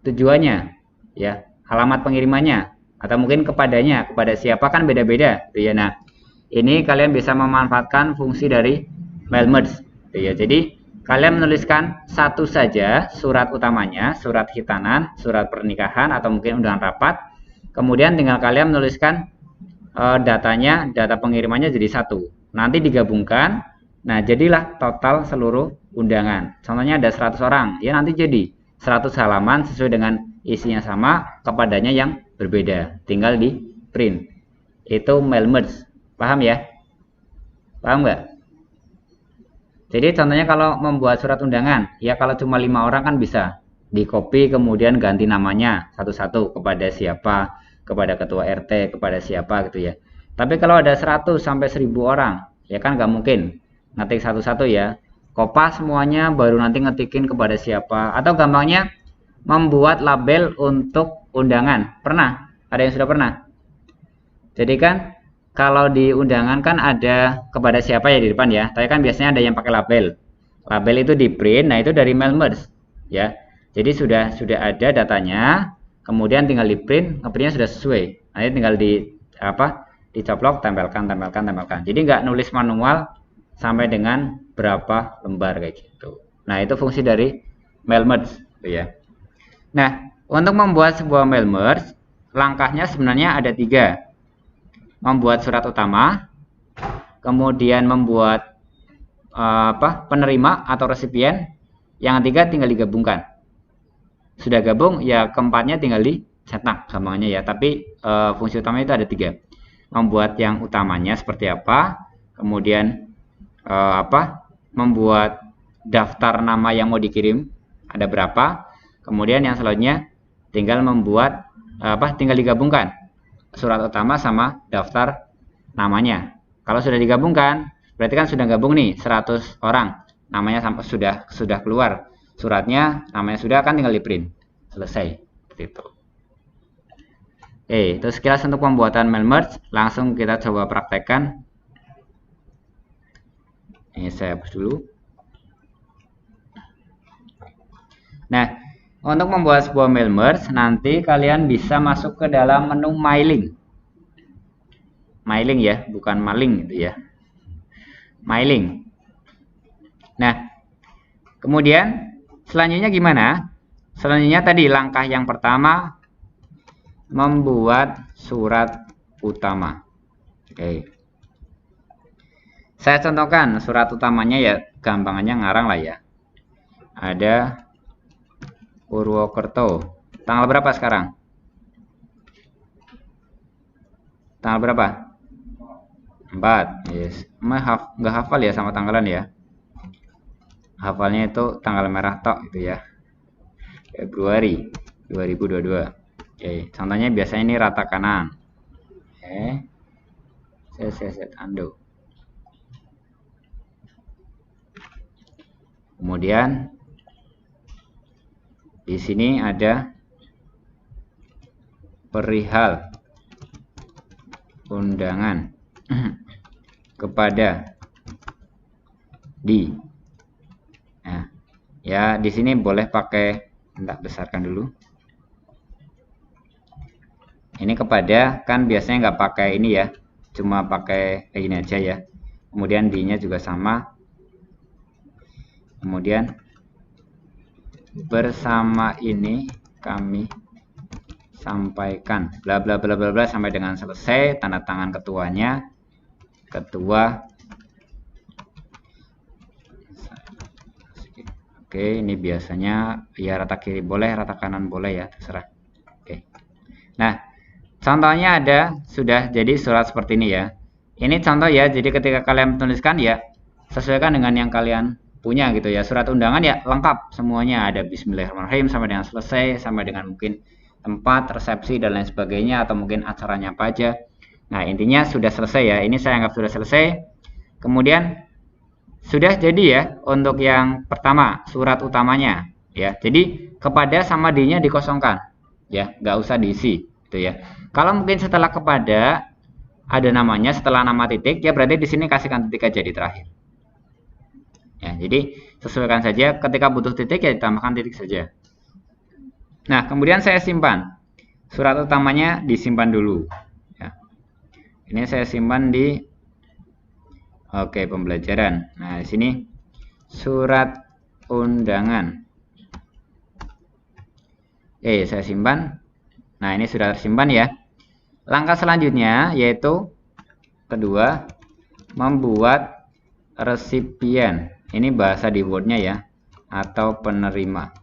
tujuannya ya, alamat pengirimannya atau mungkin kepadanya, kepada siapa kan beda-beda gitu ya. Nah, ini kalian bisa memanfaatkan fungsi dari mail merge gitu ya. Jadi kalian menuliskan satu saja surat utamanya, surat khitanan, surat pernikahan atau mungkin undangan rapat. Kemudian tinggal kalian menuliskan datanya, data pengirimannya jadi satu. Nanti digabungkan. Nah, jadilah total seluruh undangan. Contohnya ada 100 orang, ya nanti jadi 100 halaman sesuai dengan isinya sama, kepadanya yang berbeda. Tinggal di print. Itu mail merge. Paham ya? Paham nggak? Jadi contohnya kalau membuat surat undangan, ya kalau cuma 5 orang kan bisa di copy kemudian ganti namanya satu-satu kepada siapa, kepada ketua RT, kepada siapa gitu ya. Tapi kalau ada 100 sampai 1000 orang, ya kan nggak mungkin ngetik satu-satu ya. Kopas semuanya baru nanti ngetikin kepada siapa. Atau gampangnya membuat label untuk undangan. Pernah? Ada yang sudah pernah? Jadi kan kalau di undangan kan ada kepada siapa ya di depan ya. Tapi kan biasanya ada yang pakai label. Label itu di print, nah itu dari mail merge ya. Jadi sudah ada datanya, kemudian tinggal di print, ngeprintnya sudah sesuai. Nanti tinggal dicoplok, tempelkan. Jadi nggak nulis manual sampai dengan berapa lembar kayak gitu. Nah, itu fungsi dari mail merge gitu ya. Nah, untuk membuat sebuah mail merge, langkahnya sebenarnya ada 3. Membuat surat utama, kemudian membuat penerima atau resipien, yang ketiga tinggal digabungkan. Sudah gabung, ya keempatnya tinggal dicetak gampangnya ya. Tapi fungsi utama itu ada 3. Membuat yang utamanya seperti apa, kemudian membuat daftar nama yang mau dikirim ada berapa, kemudian yang selanjutnya tinggal membuat tinggal digabungkan surat utama sama daftar namanya. Kalau sudah digabungkan, berarti kan sudah gabung nih 100 orang. Namanya sampai sudah keluar. Suratnya, namanya sudah, kan tinggal di print. Selesai. Seperti itu. Oke, itu sekilas untuk pembuatan mail merge. Langsung kita coba praktekkan. Ini saya hapus dulu. Nah, untuk membuat sebuah mail merge, nanti kalian bisa masuk ke dalam menu mailing. Mailing ya, bukan maling gitu ya. Mailing. Nah, kemudian selanjutnya gimana? Selanjutnya tadi langkah yang pertama, membuat surat utama. Oke. Saya contohkan surat utamanya ya, gampangannya ngarang lah ya. Ada Purwokerto. Tanggal berapa sekarang? Tanggal berapa? 4. Yes. Nggak hafal ya sama tanggalan ya. Hafalnya itu tanggal merah tok gitu ya. Februari 2022. Oke, contohnya biasanya ini rata kanan. Oke. Saya set undo. Kemudian di sini ada perihal undangan kepada di. Nah, ya di sini boleh pakai, enggak, besarkan dulu. Ini kepada, kan biasanya nggak pakai ini ya, cuma pakai kayak gini aja ya. Kemudian di-nya juga sama. Kemudian bersama ini kami sampaikan bla bla bla bla bla sampai dengan selesai, tanda tangan ketuanya. Ketua. Oke, ini biasanya ya rata kiri boleh, rata kanan boleh ya, terserah. Oke. Nah, contohnya ada sudah jadi surat seperti ini ya. Ini contoh ya, jadi ketika kalian menuliskan ya sesuaikan dengan yang kalian punya gitu ya. Surat undangan ya lengkap semuanya, ada bismillahirrahmanirrahim sampai dengan selesai, sampai dengan mungkin tempat, resepsi dan lain sebagainya, atau mungkin acaranya apa aja. Nah, intinya sudah selesai ya. Ini saya anggap sudah selesai. Kemudian sudah jadi ya untuk yang pertama, surat utamanya ya. Jadi kepada sama di-nya dikosongkan ya, nggak usah diisi gitu ya. Kalau mungkin setelah kepada ada namanya setelah nama titik ya, berarti di sini kasihkan titik aja di terakhir. Ya, jadi sesuaikan saja, ketika butuh titik ya ditambahkan titik saja. Nah, kemudian saya simpan. Surat utamanya disimpan dulu. Ya. Ini saya simpan di pembelajaran. Nah, di sini surat undangan. Saya simpan. Nah, ini sudah tersimpan ya. Langkah selanjutnya yaitu kedua, membuat resipien. Ini bahasa di Word-nya ya, atau penerima.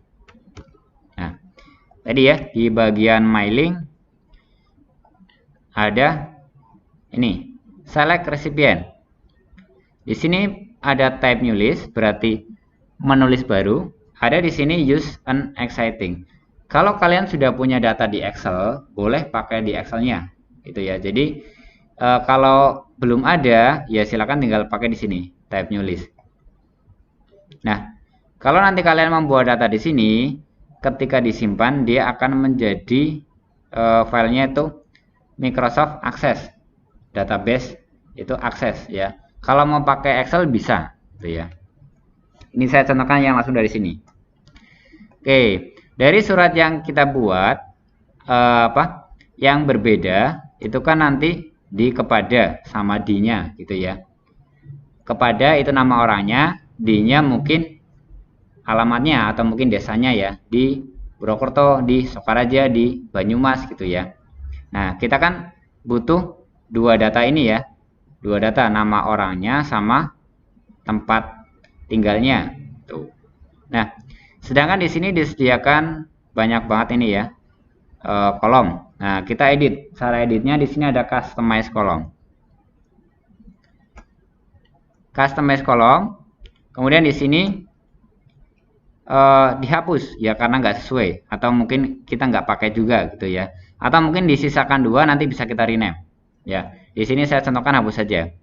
Nah, tadi ya di bagian mailing ada ini select recipient. Di sini ada type new list, berarti menulis baru. Ada di sini use an exciting. Kalau kalian sudah punya data di Excel, boleh pakai di Excel-nya, gitu ya. Jadi kalau belum ada, ya silakan tinggal pakai di sini type new list. Nah, kalau nanti kalian membuat data di sini, ketika disimpan dia akan menjadi filenya itu Microsoft Access database, itu Access ya. Kalau mau pakai Excel bisa gitu ya. Ini saya contohkan yang langsung dari sini. Oke, dari surat yang kita buat yang berbeda itu kan nanti di kepada sama di-nya gitu ya. Kepada itu nama orangnya, di-nya mungkin alamatnya atau mungkin desanya ya, di Purwokerto, di Sokaraja, di Banyumas gitu ya. Nah, kita kan butuh dua data ini ya. Dua data, nama orangnya sama tempat tinggalnya. Tuh. Nah, sedangkan di sini disediakan banyak banget ini ya, kolom. Nah, kita edit. Cara editnya di sini ada customize kolom. Customize kolom. Kemudian di sini dihapus ya karena nggak sesuai, atau mungkin kita nggak pakai juga gitu ya, atau mungkin disisakan 2 nanti bisa kita rename ya. Di sini saya contohkan hapus saja.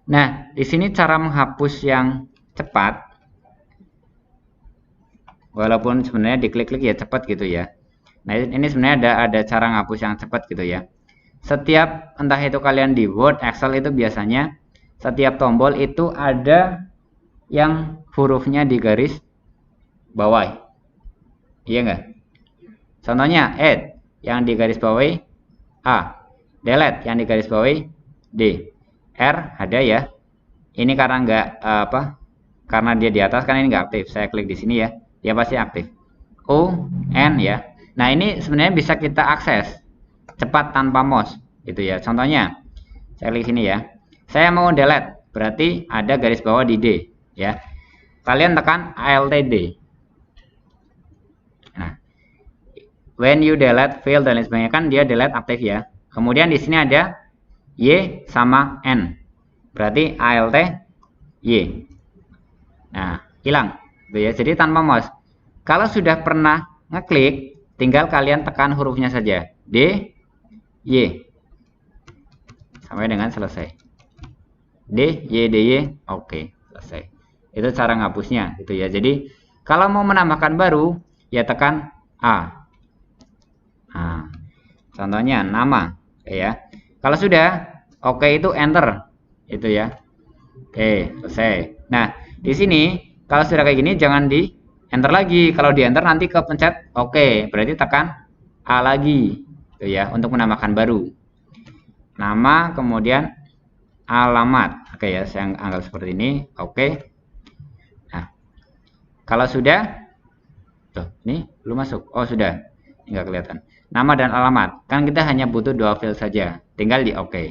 Nah, di sini cara menghapus yang cepat, walaupun sebenarnya diklik-klik ya cepat gitu ya. Nah, ini sebenarnya ada cara menghapus yang cepat gitu ya. Setiap, entah itu kalian di Word, Excel, itu biasanya setiap tombol itu ada yang hurufnya di garis bawah, iya enggak? Contohnya add yang di garis bawahi A, delete yang di garis bawahi D, R ada ya. Ini karena enggak karena dia di atas kan ini enggak aktif. Saya klik di sini ya, dia pasti aktif. O, N ya. Nah, ini sebenarnya bisa kita akses cepat tanpa mouse gitu ya. Contohnya saya klik sini ya. Saya mau delete, berarti ada garis bawah di D ya. Kalian tekan Alt D. Nah, when you delete file dan lain sebagainya, kan dia delete aktif ya. Kemudian di sini ada Y sama N. Berarti Alt Y. Nah, hilang gitu ya. Jadi tanpa mouse. Kalau sudah pernah ngeklik, tinggal kalian tekan hurufnya saja. D, Y. Sampai dengan selesai. D, Y, D, Y. Oke, selesai. Itu cara ngapusnya gitu ya. Jadi kalau mau menambahkan baru, ya tekan A. Nah, contohnya nama ya. Kalau sudah oke, itu enter itu ya. Oke, selesai. Nah, di sini kalau sudah kayak gini jangan di enter lagi. Kalau di enter nanti kepencet oke, berarti tekan A lagi gitu ya untuk menambahkan baru. Nama, kemudian alamat. Oke ya, saya anggap seperti ini. Oke. Nah, kalau sudah, tuh, ini belum masuk. Oh, sudah. Enggak kelihatan. Nama dan alamat. Kan kita hanya butuh 2 file saja. Tinggal di oke.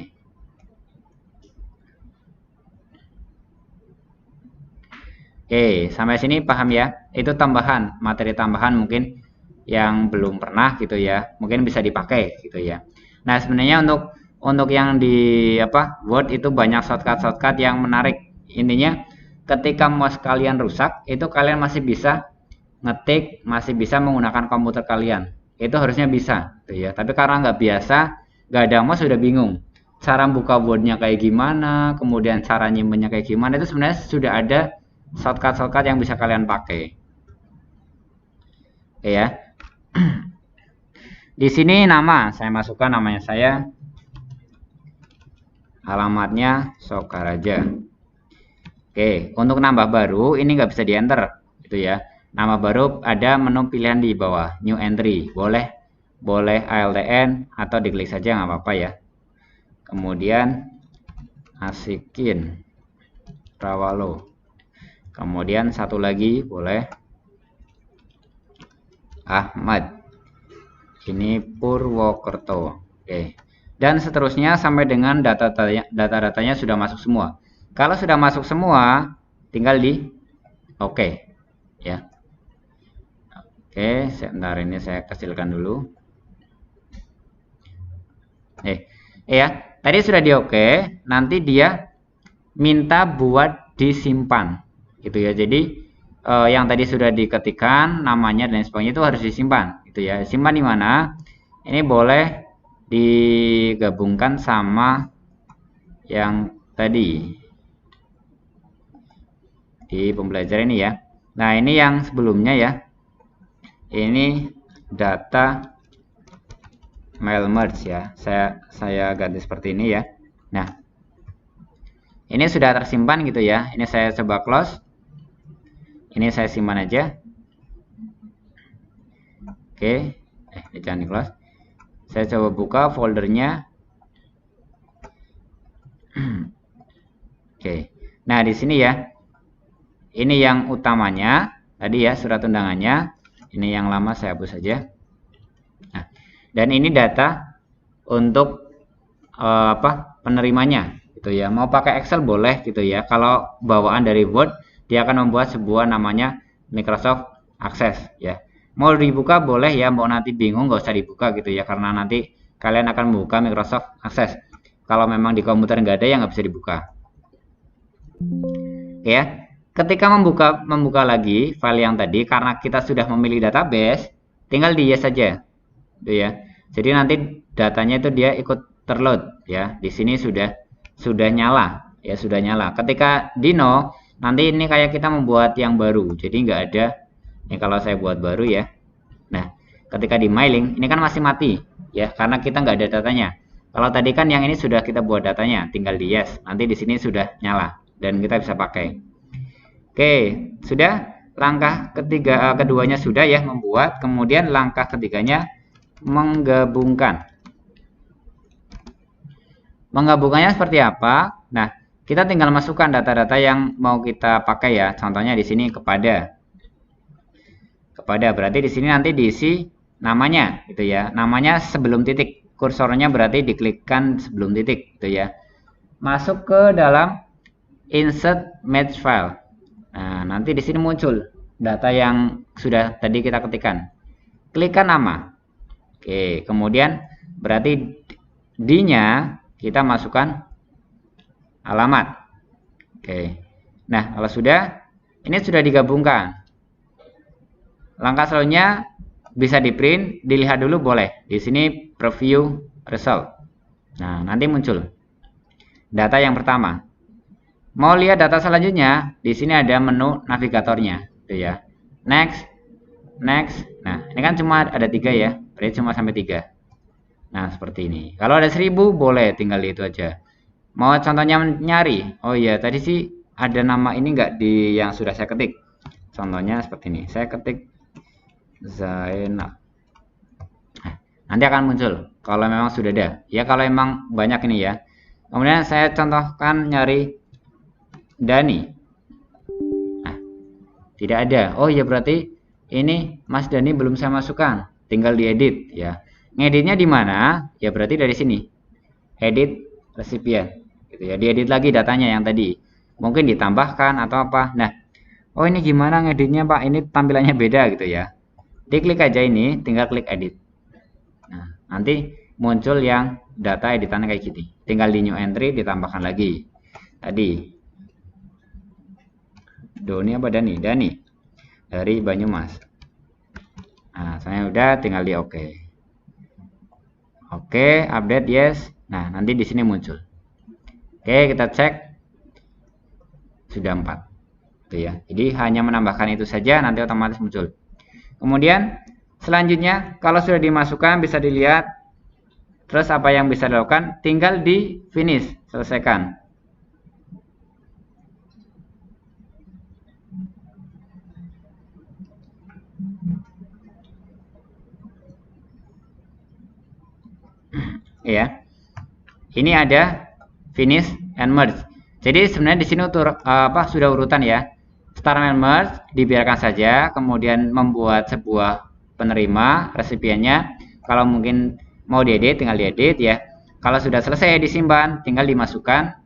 Oke, sampai sini paham ya? Itu tambahan, materi tambahan mungkin yang belum pernah gitu ya. Mungkin bisa dipakai gitu ya. Nah, sebenarnya untuk yang di Word itu banyak shortcut yang menarik. Intinya ketika mouse kalian rusak, itu kalian masih bisa ngetik, masih bisa menggunakan komputer kalian. Itu harusnya bisa gitu ya. Tapi karena nggak biasa, nggak ada mouse, sudah bingung. Cara buka Word-nya kayak gimana, kemudian cara nyimpennya kayak gimana, itu sebenarnya sudah ada shortcut yang bisa kalian pakai. Oke ya. Di sini nama, saya masukkan namanya saya. Alamatnya Sokaraja. Oke, untuk nambah baru ini nggak bisa di enter gitu ya. Nama baru ada menu pilihan di bawah, new entry. Boleh ALTN atau diklik saja nggak apa-apa ya. Kemudian Asikin Rawalo. Kemudian satu lagi boleh Ahmad. Ini Purwokerto. Oke. Dan seterusnya sampai dengan data-datanya sudah masuk semua. Kalau sudah masuk semua, tinggal di oke ya. Oke, sebentar ini saya kecilkan dulu. Ya, tadi sudah di oke, nanti dia minta buat disimpan gitu ya. Jadi yang tadi sudah diketikkan namanya dan sebagainya itu harus disimpan gitu ya. Simpan di mana? Ini boleh digabungkan sama yang tadi di pembelajaran ini ya. Nah, ini yang sebelumnya ya. Ini data mail merge ya. Saya ganti seperti ini ya. Nah, ini sudah tersimpan gitu ya. Ini saya coba close. Ini saya simpan aja. Oke, ini jangan di close. Saya coba buka foldernya. Oke. Nah, di sini ya. Ini yang utamanya tadi ya, surat undangannya. Ini yang lama saya hapus saja. Nah, dan ini data untuk penerimanya gitu ya. Mau pakai Excel boleh gitu ya. Kalau bawaan dari Word, dia akan membuat sebuah namanya Microsoft Access ya. Mau dibuka boleh ya, mau nanti bingung nggak usah dibuka gitu ya, karena nanti kalian akan membuka Microsoft Access. Kalau memang di komputer nggak ada, ya nggak bisa dibuka. Oke ya. Ketika membuka lagi file yang tadi, karena kita sudah memilih database, tinggal di yes saja, gitu ya. Jadi nanti datanya itu dia ikut terload ya. Di sini sudah nyala ya, sudah nyala. Ketika di no, nanti ini kayak kita membuat yang baru. Jadi nggak ada. Ini kalau saya buat baru ya. Nah, ketika di mailing ini kan masih mati ya, karena kita nggak ada datanya. Kalau tadi kan yang ini sudah kita buat datanya, tinggal di yes. Nanti di sini sudah nyala dan kita bisa pakai. Oke, sudah. Langkah keduanya sudah ya, membuat. Kemudian langkah ketiganya menggabungkan. Menggabungkannya seperti apa? Nah, kita tinggal masukkan data-data yang mau kita pakai ya. Contohnya di sini kepada berarti di sini nanti diisi namanya gitu ya. Namanya sebelum titik. Kursornya berarti diklikkan sebelum titik gitu ya. Masuk ke dalam insert match file. Nah, nanti di sini muncul data yang sudah tadi kita ketikkan. Klikkan nama. Oke, kemudian berarti D-nya kita masukkan alamat. Oke. Nah, kalau sudah, ini sudah digabungkan. Langkah selanjutnya bisa di print, dilihat dulu boleh. Di sini preview result. Nah, nanti muncul data yang pertama. Mau lihat data selanjutnya, di sini ada menu navigatornya, gitu ya. Next, next. Nah, ini kan cuma ada 3 ya, berarti cuma sampai 3. Nah, seperti ini. Kalau ada 1000 boleh, tinggal itu aja. Mau contohnya nyari, oh iya tadi sih ada nama ini nggak di yang sudah saya ketik. Contohnya seperti ini, saya ketik Zainal. Nah, nanti akan muncul kalau memang sudah ada. Ya kalau memang banyak ini ya. Kemudian saya contohkan nyari Dani. Nah, tidak ada. Oh ya berarti ini Mas Dani belum saya masukkan. Tinggal diedit ya. Ngeditnya di mana? Ya berarti dari sini. Edit recipient. Gitu ya. Diedit lagi datanya yang tadi. Mungkin ditambahkan atau apa. Nah, oh ini gimana ngeditnya Pak? Ini tampilannya beda gitu ya. Diklik aja ini, tinggal klik edit. Nah, nanti muncul yang data editannya kayak gini. Tinggal di new entry ditambahkan lagi. Tadi Doni apa Dani? Dani dari Banyumas. Nah, saya udah tinggal di oke. Oke, update yes. Nah, nanti di sini muncul. Oke, kita cek. Sudah 4. Gitu ya. Jadi hanya menambahkan itu saja nanti otomatis muncul. Kemudian selanjutnya kalau sudah dimasukkan bisa dilihat. Terus apa yang bisa dilakukan? Tinggal di finish, selesaikan. Ya, ini ada finish and merge. Jadi sebenarnya di sini sudah urutan ya. Start and merge dibiarkan saja, kemudian membuat sebuah penerima resipiennya. Kalau mungkin mau diedit tinggal diedit ya. Kalau sudah selesai disimpan tinggal dimasukkan.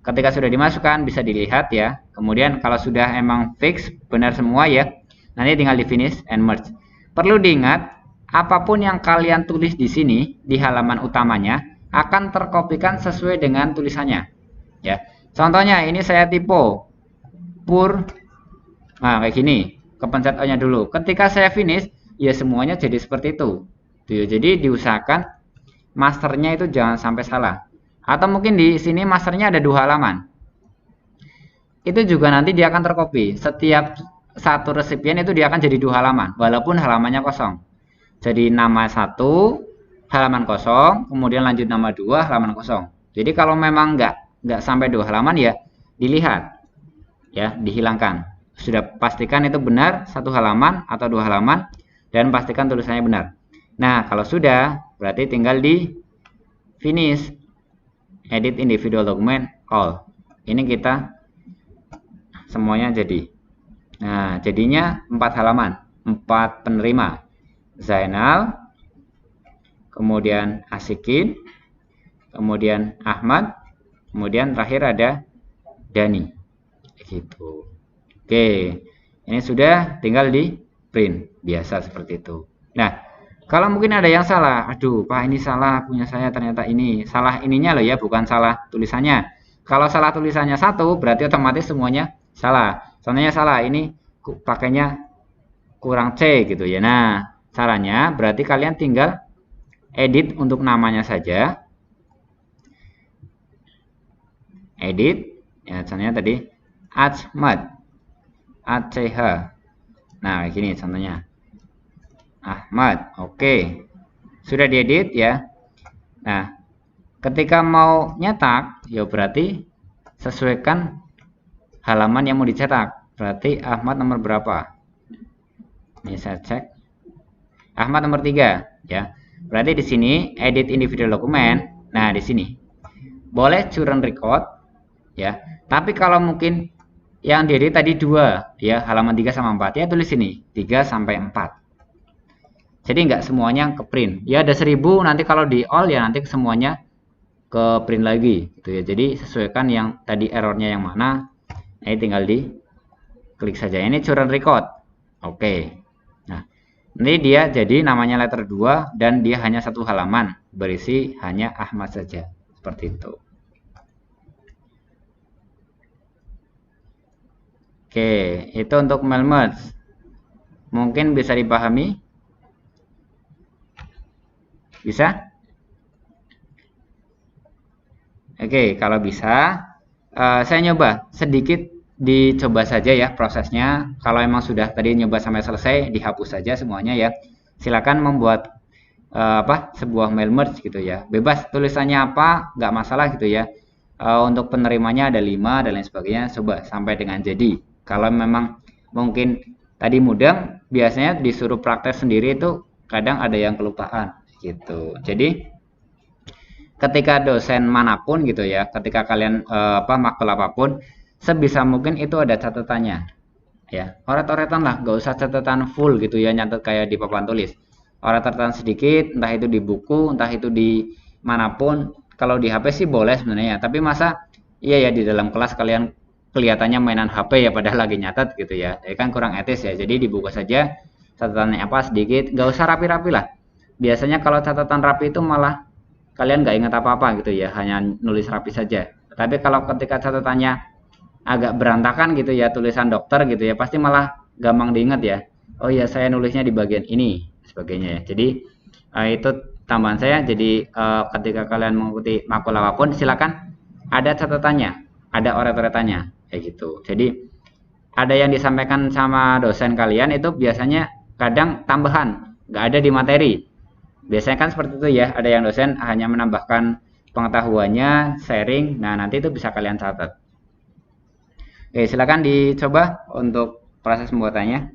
Ketika sudah dimasukkan bisa dilihat ya. Kemudian kalau sudah emang fix benar semua ya, nanti tinggal di finish and merge. Perlu diingat, apapun yang kalian tulis di sini di halaman utamanya akan terkopikan sesuai dengan tulisannya. Ya, contohnya ini saya typo pur, nah kayak gini, kepencet O-nya dulu. Ketika saya finish, ya semuanya jadi seperti itu. Jadi diusahakan masternya itu jangan sampai salah. Atau mungkin di sini masternya ada 2 halaman. Itu juga nanti dia akan tercopy. Setiap satu resipien itu dia akan jadi 2 halaman, walaupun halamannya kosong. Jadi nama 1 halaman kosong, kemudian lanjut nama 2 halaman kosong. Jadi kalau memang nggak sampai 2 halaman ya dilihat, ya dihilangkan. Sudah pastikan itu benar 1 halaman atau 2 halaman dan pastikan tulisannya benar. Nah kalau sudah berarti tinggal di finish, edit individual document all. Ini kita semuanya jadi. Nah jadinya 4 halaman, 4 penerima. Zainal, kemudian Asikin, kemudian Ahmad, kemudian terakhir ada Dani. Gitu. Oke, ini sudah tinggal di print biasa seperti itu. Nah, kalau mungkin ada yang salah, aduh Pak ini salah punya saya ternyata ini salah ininya loh ya, bukan salah tulisannya. Kalau salah tulisannya 1 berarti otomatis semuanya salah. Contohnya salah, ini pakainya kurang C gitu ya. Nah, caranya berarti kalian tinggal edit untuk namanya saja. Edit, ya contohnya tadi Ahmad, ACH. Nah, kayak gini contohnya. Ahmad, oke. Sudah diedit ya. Nah, ketika mau nyetak, ya berarti sesuaikan halaman yang mau dicetak. Berarti Ahmad nomor berapa? Ini saya cek. Ahmad nomor 3 ya. Berarti di sini edit individual dokumen. Nah, di sini boleh current record ya. Tapi kalau mungkin yang diedit tadi 2 ya, halaman 3 sama 4 ya tulis sini 3 sampai 4. Jadi nggak semuanya ke print. Ya ada 1000, nanti kalau di all ya nanti semuanya ke print lagi gitu ya. Jadi sesuaikan yang tadi errornya yang mana. Ini tinggal di klik saja. Ini current record. Oke. Nah, ini dia jadi namanya letter 2 dan dia hanya satu halaman, berisi hanya Ahmad saja. Seperti itu. Oke, itu untuk mail merge. Mungkin bisa dipahami? Bisa? Oke, kalau bisa, saya nyoba sedikit dicoba saja ya prosesnya. Kalau emang sudah tadi nyoba sampai selesai, dihapus saja semuanya ya. Silakan membuat sebuah mail merge gitu ya. Bebas tulisannya apa, nggak masalah gitu ya. Untuk penerimanya ada 5 dan lain sebagainya. Coba sampai dengan jadi. Kalau memang mungkin tadi mudah, biasanya disuruh praktek sendiri itu kadang ada yang kelupaan gitu. Jadi ketika dosen manapun gitu ya, ketika kalian makul apapun, sebisa mungkin itu ada catatannya ya. Oret-oretan lah, gak usah catatan full gitu ya, nyatet kayak di papan tulis. Oret-oretan sedikit, entah itu di buku, entah itu di manapun. Kalau di HP sih boleh sebenarnya, tapi masa iya ya di dalam kelas kalian kelihatannya mainan HP ya padahal lagi nyatet gitu ya. Jadi kan kurang etis ya. Jadi di buku saja catatannya apa sedikit, gak usah rapi-rapi lah. Biasanya kalau catatan rapi itu malah kalian nggak ingat apa-apa gitu ya, hanya nulis rapi saja. Tapi kalau ketika catatannya agak berantakan gitu ya, tulisan dokter gitu ya, pasti malah gampang diingat ya. Oh iya, saya nulisnya di bagian ini, sebagainya ya. Jadi itu tambahan saya. Jadi ketika kalian mengikuti makul apapun, silakan ada catatannya, ada oret-oretannya, kayak gitu. Jadi ada yang disampaikan sama dosen kalian itu biasanya kadang tambahan, nggak ada di materi. Biasanya kan seperti itu ya, ada yang dosen hanya menambahkan pengetahuannya, sharing, nah nanti itu bisa kalian catat. Oke, silakan dicoba untuk proses pembuatannya.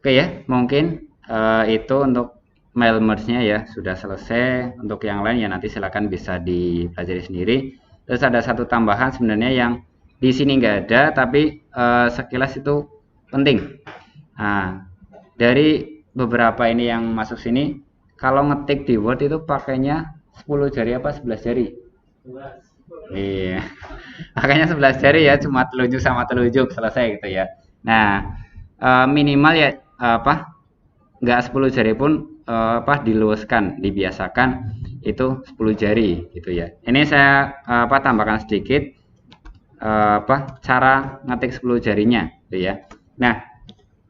Oke ya, mungkin itu untuk mail merge-nya ya sudah selesai. Untuk yang lain ya nanti silakan bisa dipelajari sendiri. Terus ada satu tambahan sebenarnya yang di sini nggak ada, tapi sekilas itu penting. Nah, dari beberapa ini yang masuk sini, kalau ngetik di Word itu pakainya 10 jari apa 11 jari? 11. Iya. Makanya 11 jari ya, cuma telunjuk sama telunjuk selesai gitu ya. Nah, minimal ya apa? Nggak 10 jari pun apa diluaskan, dibiasakan itu 10 jari gitu ya. Ini saya apa tambahkan sedikit apa cara ngetik 10 jarinya gitu ya. Nah,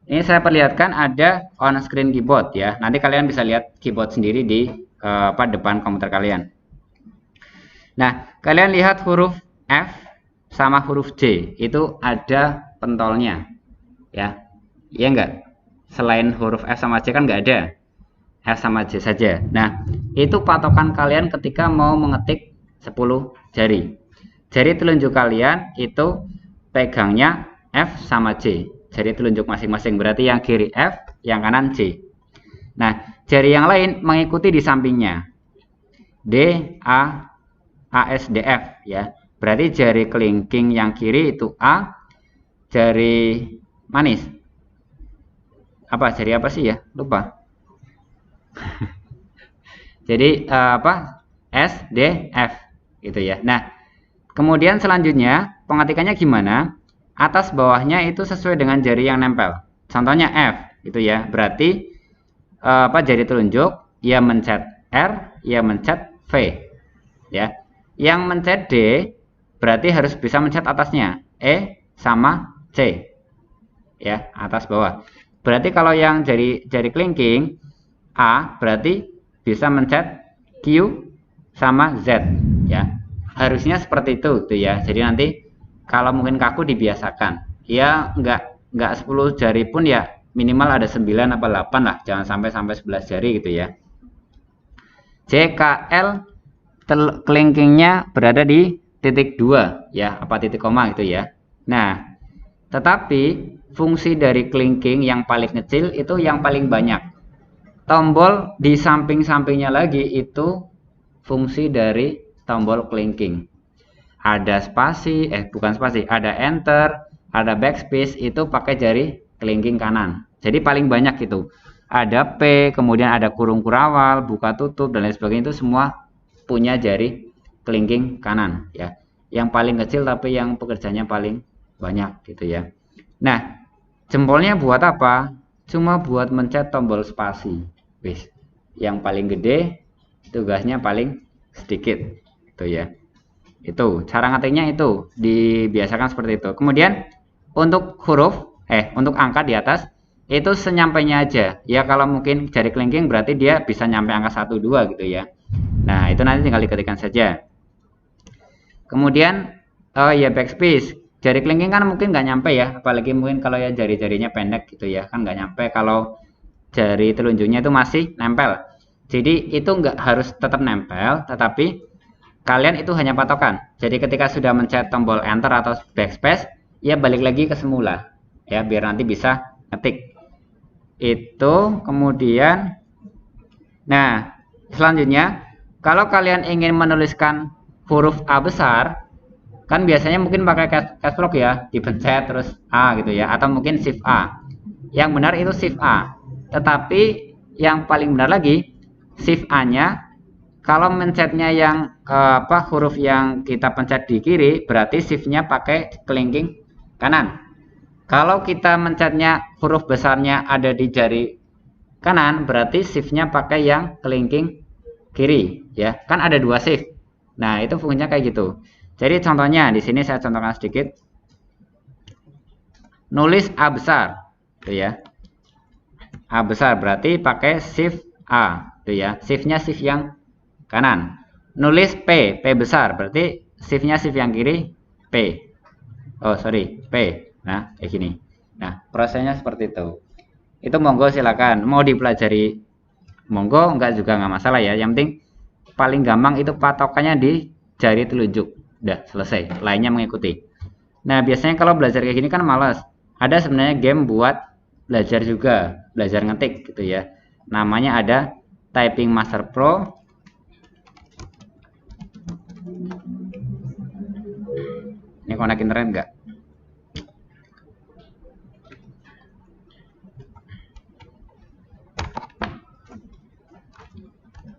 ini saya perlihatkan ada on screen keyboard ya. Nanti kalian bisa lihat keyboard sendiri di apa depan komputer kalian. Nah, kalian lihat huruf F sama huruf J itu ada pentolnya ya. Iya enggak? Selain huruf F sama J kan enggak ada. F sama J saja. Nah, itu patokan kalian ketika mau mengetik 10 jari. Jari telunjuk kalian itu pegangnya F sama J. Jari telunjuk masing-masing, berarti yang kiri F, yang kanan J. Nah, jari yang lain mengikuti di sampingnya. D, A, S, D, F ya. Berarti jari kelingking yang kiri itu A, jari manis. Apa jari apa sih ya? Lupa. Jadi apa? S, D, F gitu ya. Nah, kemudian selanjutnya pengetikannya gimana? Atas bawahnya itu sesuai dengan jari yang nempel. Contohnya F gitu ya. Berarti apa jari telunjuk ya mencet R, ya mencet V ya. Yang mencet D berarti harus bisa mencet atasnya E sama C ya, atas bawah. Berarti kalau yang jari kelingking A berarti bisa mencet Q sama Z ya. Harusnya seperti itu tuh ya. Jadi nanti kalau mungkin kaku dibiasakan. Ya enggak 10 jari pun ya minimal ada 9 apa 8 lah. Jangan sampai 11 jari gitu ya. JKL kelingkingnya berada di titik 2 ya, apa titik koma gitu ya. Nah, tetapi fungsi dari kelingking yang paling kecil itu yang paling banyak. Tombol di samping-sampingnya lagi itu fungsi dari tombol kelingking. Ada spasi, bukan spasi, ada enter, ada backspace, itu pakai jari kelingking kanan. Jadi paling banyak itu. Ada P, kemudian ada kurung kurawal, buka tutup dan lain sebagainya, itu semua punya jari kelingking kanan ya. Yang paling kecil tapi yang pekerjaannya paling banyak gitu ya. Nah, jempolnya buat apa? Cuma buat mencet tombol spasi. Wis. Yang paling gede tugasnya paling sedikit gitu ya. Itu cara ngetiknya itu dibiasakan seperti itu. Kemudian untuk huruf untuk angka di atas itu senyampainya aja ya. Kalau mungkin jari kelingking berarti dia bisa nyampe angka 1 2 gitu ya. Nah, itu nanti tinggal diketikkan saja. Kemudian ya backspace, jari kelingking kan mungkin nggak nyampe ya, apalagi mungkin kalau ya jari-jarinya pendek gitu ya, kan nggak nyampe. Kalau jari telunjuknya itu masih nempel. Jadi itu nggak harus tetap nempel, tetapi kalian itu hanya patokan. Jadi ketika sudah mencet tombol enter atau backspace, ya balik lagi ke semula ya, biar nanti bisa ngetik. Itu kemudian nah, selanjutnya kalau kalian ingin menuliskan huruf A besar, kan biasanya mungkin pakai caps lock ya, dipencet terus A gitu ya, atau mungkin shift A. Yang benar itu shift A. Tetapi yang paling benar lagi shift A-nya kalau mencetnya yang huruf yang kita pencet di kiri, berarti shift-nya pakai kelingking kanan. Kalau kita mencetnya huruf besarnya ada di jari kanan, berarti shift-nya pakai yang kelingking kiri ya. Kan ada 2 shift. Nah, itu fungsinya kayak gitu. Jadi contohnya di sini saya contohkan sedikit. Nulis A besar gitu ya. A besar berarti pakai shift A gitu ya. Shift-nya shift yang kanan. Nulis P besar berarti shift-nya shift yang kiri P. Oh, sorry, P. Nah, kayak gini. Nah, prosesnya seperti itu. Itu monggo silakan. Mau dipelajari monggo, enggak juga enggak masalah ya. Yang penting paling gampang itu patokannya di jari telunjuk. Udah selesai. Lainnya mengikuti. Nah, biasanya kalau belajar kayak gini kan malas. Ada sebenarnya game buat belajar juga. belajar ngetik gitu ya. Namanya ada Typing Master Pro. Ini konek internet enggak?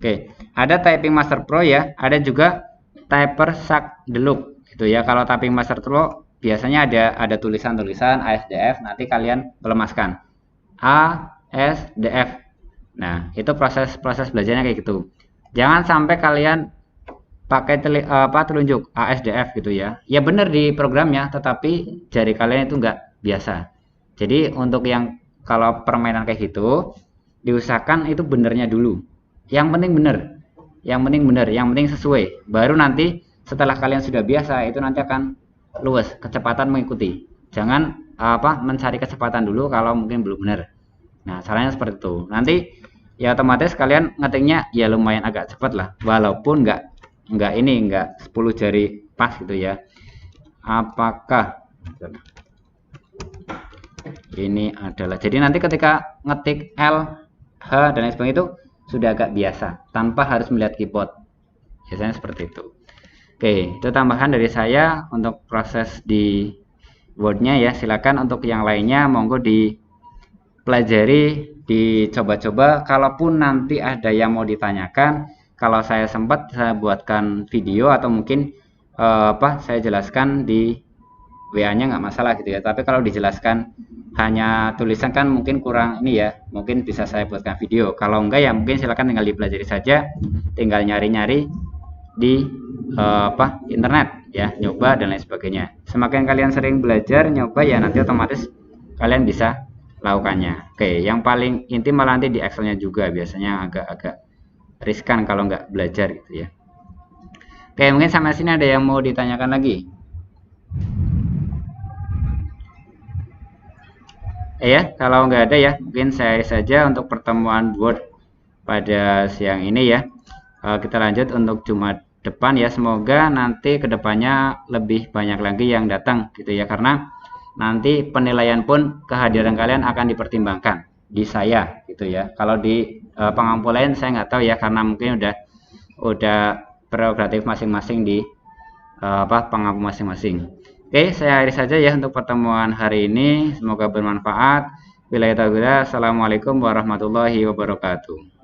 Oke, ada Typing Master Pro ya, ada juga Typer Shark Deluxe gitu ya. Kalau Typing Master Pro biasanya ada tulisan-tulisan ASDF, nanti kalian pelemaskan ASDF. Nah, itu proses belajarnya kayak gitu. Jangan sampai kalian pakai telunjuk ASDF gitu ya. Ya benar di programnya, tetapi jari kalian itu nggak biasa. Jadi untuk yang kalau permainan kayak gitu, diusahakan itu benernya dulu. Yang penting bener, yang penting sesuai. Baru nanti setelah kalian sudah biasa, itu nanti akan luwes, kecepatan mengikuti. Jangan mencari kecepatan dulu kalau mungkin belum benar. Nah, caranya seperti itu. Nanti ya otomatis kalian ngetiknya ya lumayan agak cepat lah, walaupun nggak 10 jari pas gitu ya. Apakah ini adalah, jadi nanti ketika ngetik L, H dan lain sebagainya itu sudah agak biasa tanpa harus melihat keyboard, biasanya seperti itu. Oke, itu tambahan dari saya untuk proses di Word-nya ya. Silakan untuk yang lainnya monggo dipelajari, dicoba-coba. Kalaupun nanti ada yang mau ditanyakan, kalau saya sempat saya buatkan video atau mungkin saya jelaskan di WA-nya nggak masalah gitu ya. Tapi kalau dijelaskan hanya tulisan kan mungkin kurang ini ya, mungkin bisa saya buatkan video. Kalau enggak ya mungkin silakan tinggal dipelajari saja, tinggal nyari-nyari di internet ya, nyoba dan lain sebagainya. Semakin kalian sering belajar nyoba ya, nanti otomatis kalian bisa lakukannya. Oke, yang paling inti malah nanti di Excelnya juga, biasanya agak-agak riskan kalau nggak belajar gitu ya. Oke, mungkin sampai sini ada yang mau ditanyakan lagi? Ya, kalau nggak ada ya, mungkin saya saja untuk pertemuan Word pada siang ini ya. Kita lanjut untuk Jumat depan ya. Semoga nanti kedepannya lebih banyak lagi yang datang gitu ya, karena nanti penilaian pun kehadiran kalian akan dipertimbangkan di saya gitu ya. Kalau di pengampu lain saya nggak tahu ya, karena mungkin udah prerogatif masing-masing di pengampu masing-masing. Oke, saya akhiri saja ya untuk pertemuan hari ini. Semoga bermanfaat. Wabillahi taufiq. Assalamualaikum warahmatullahi wabarakatuh.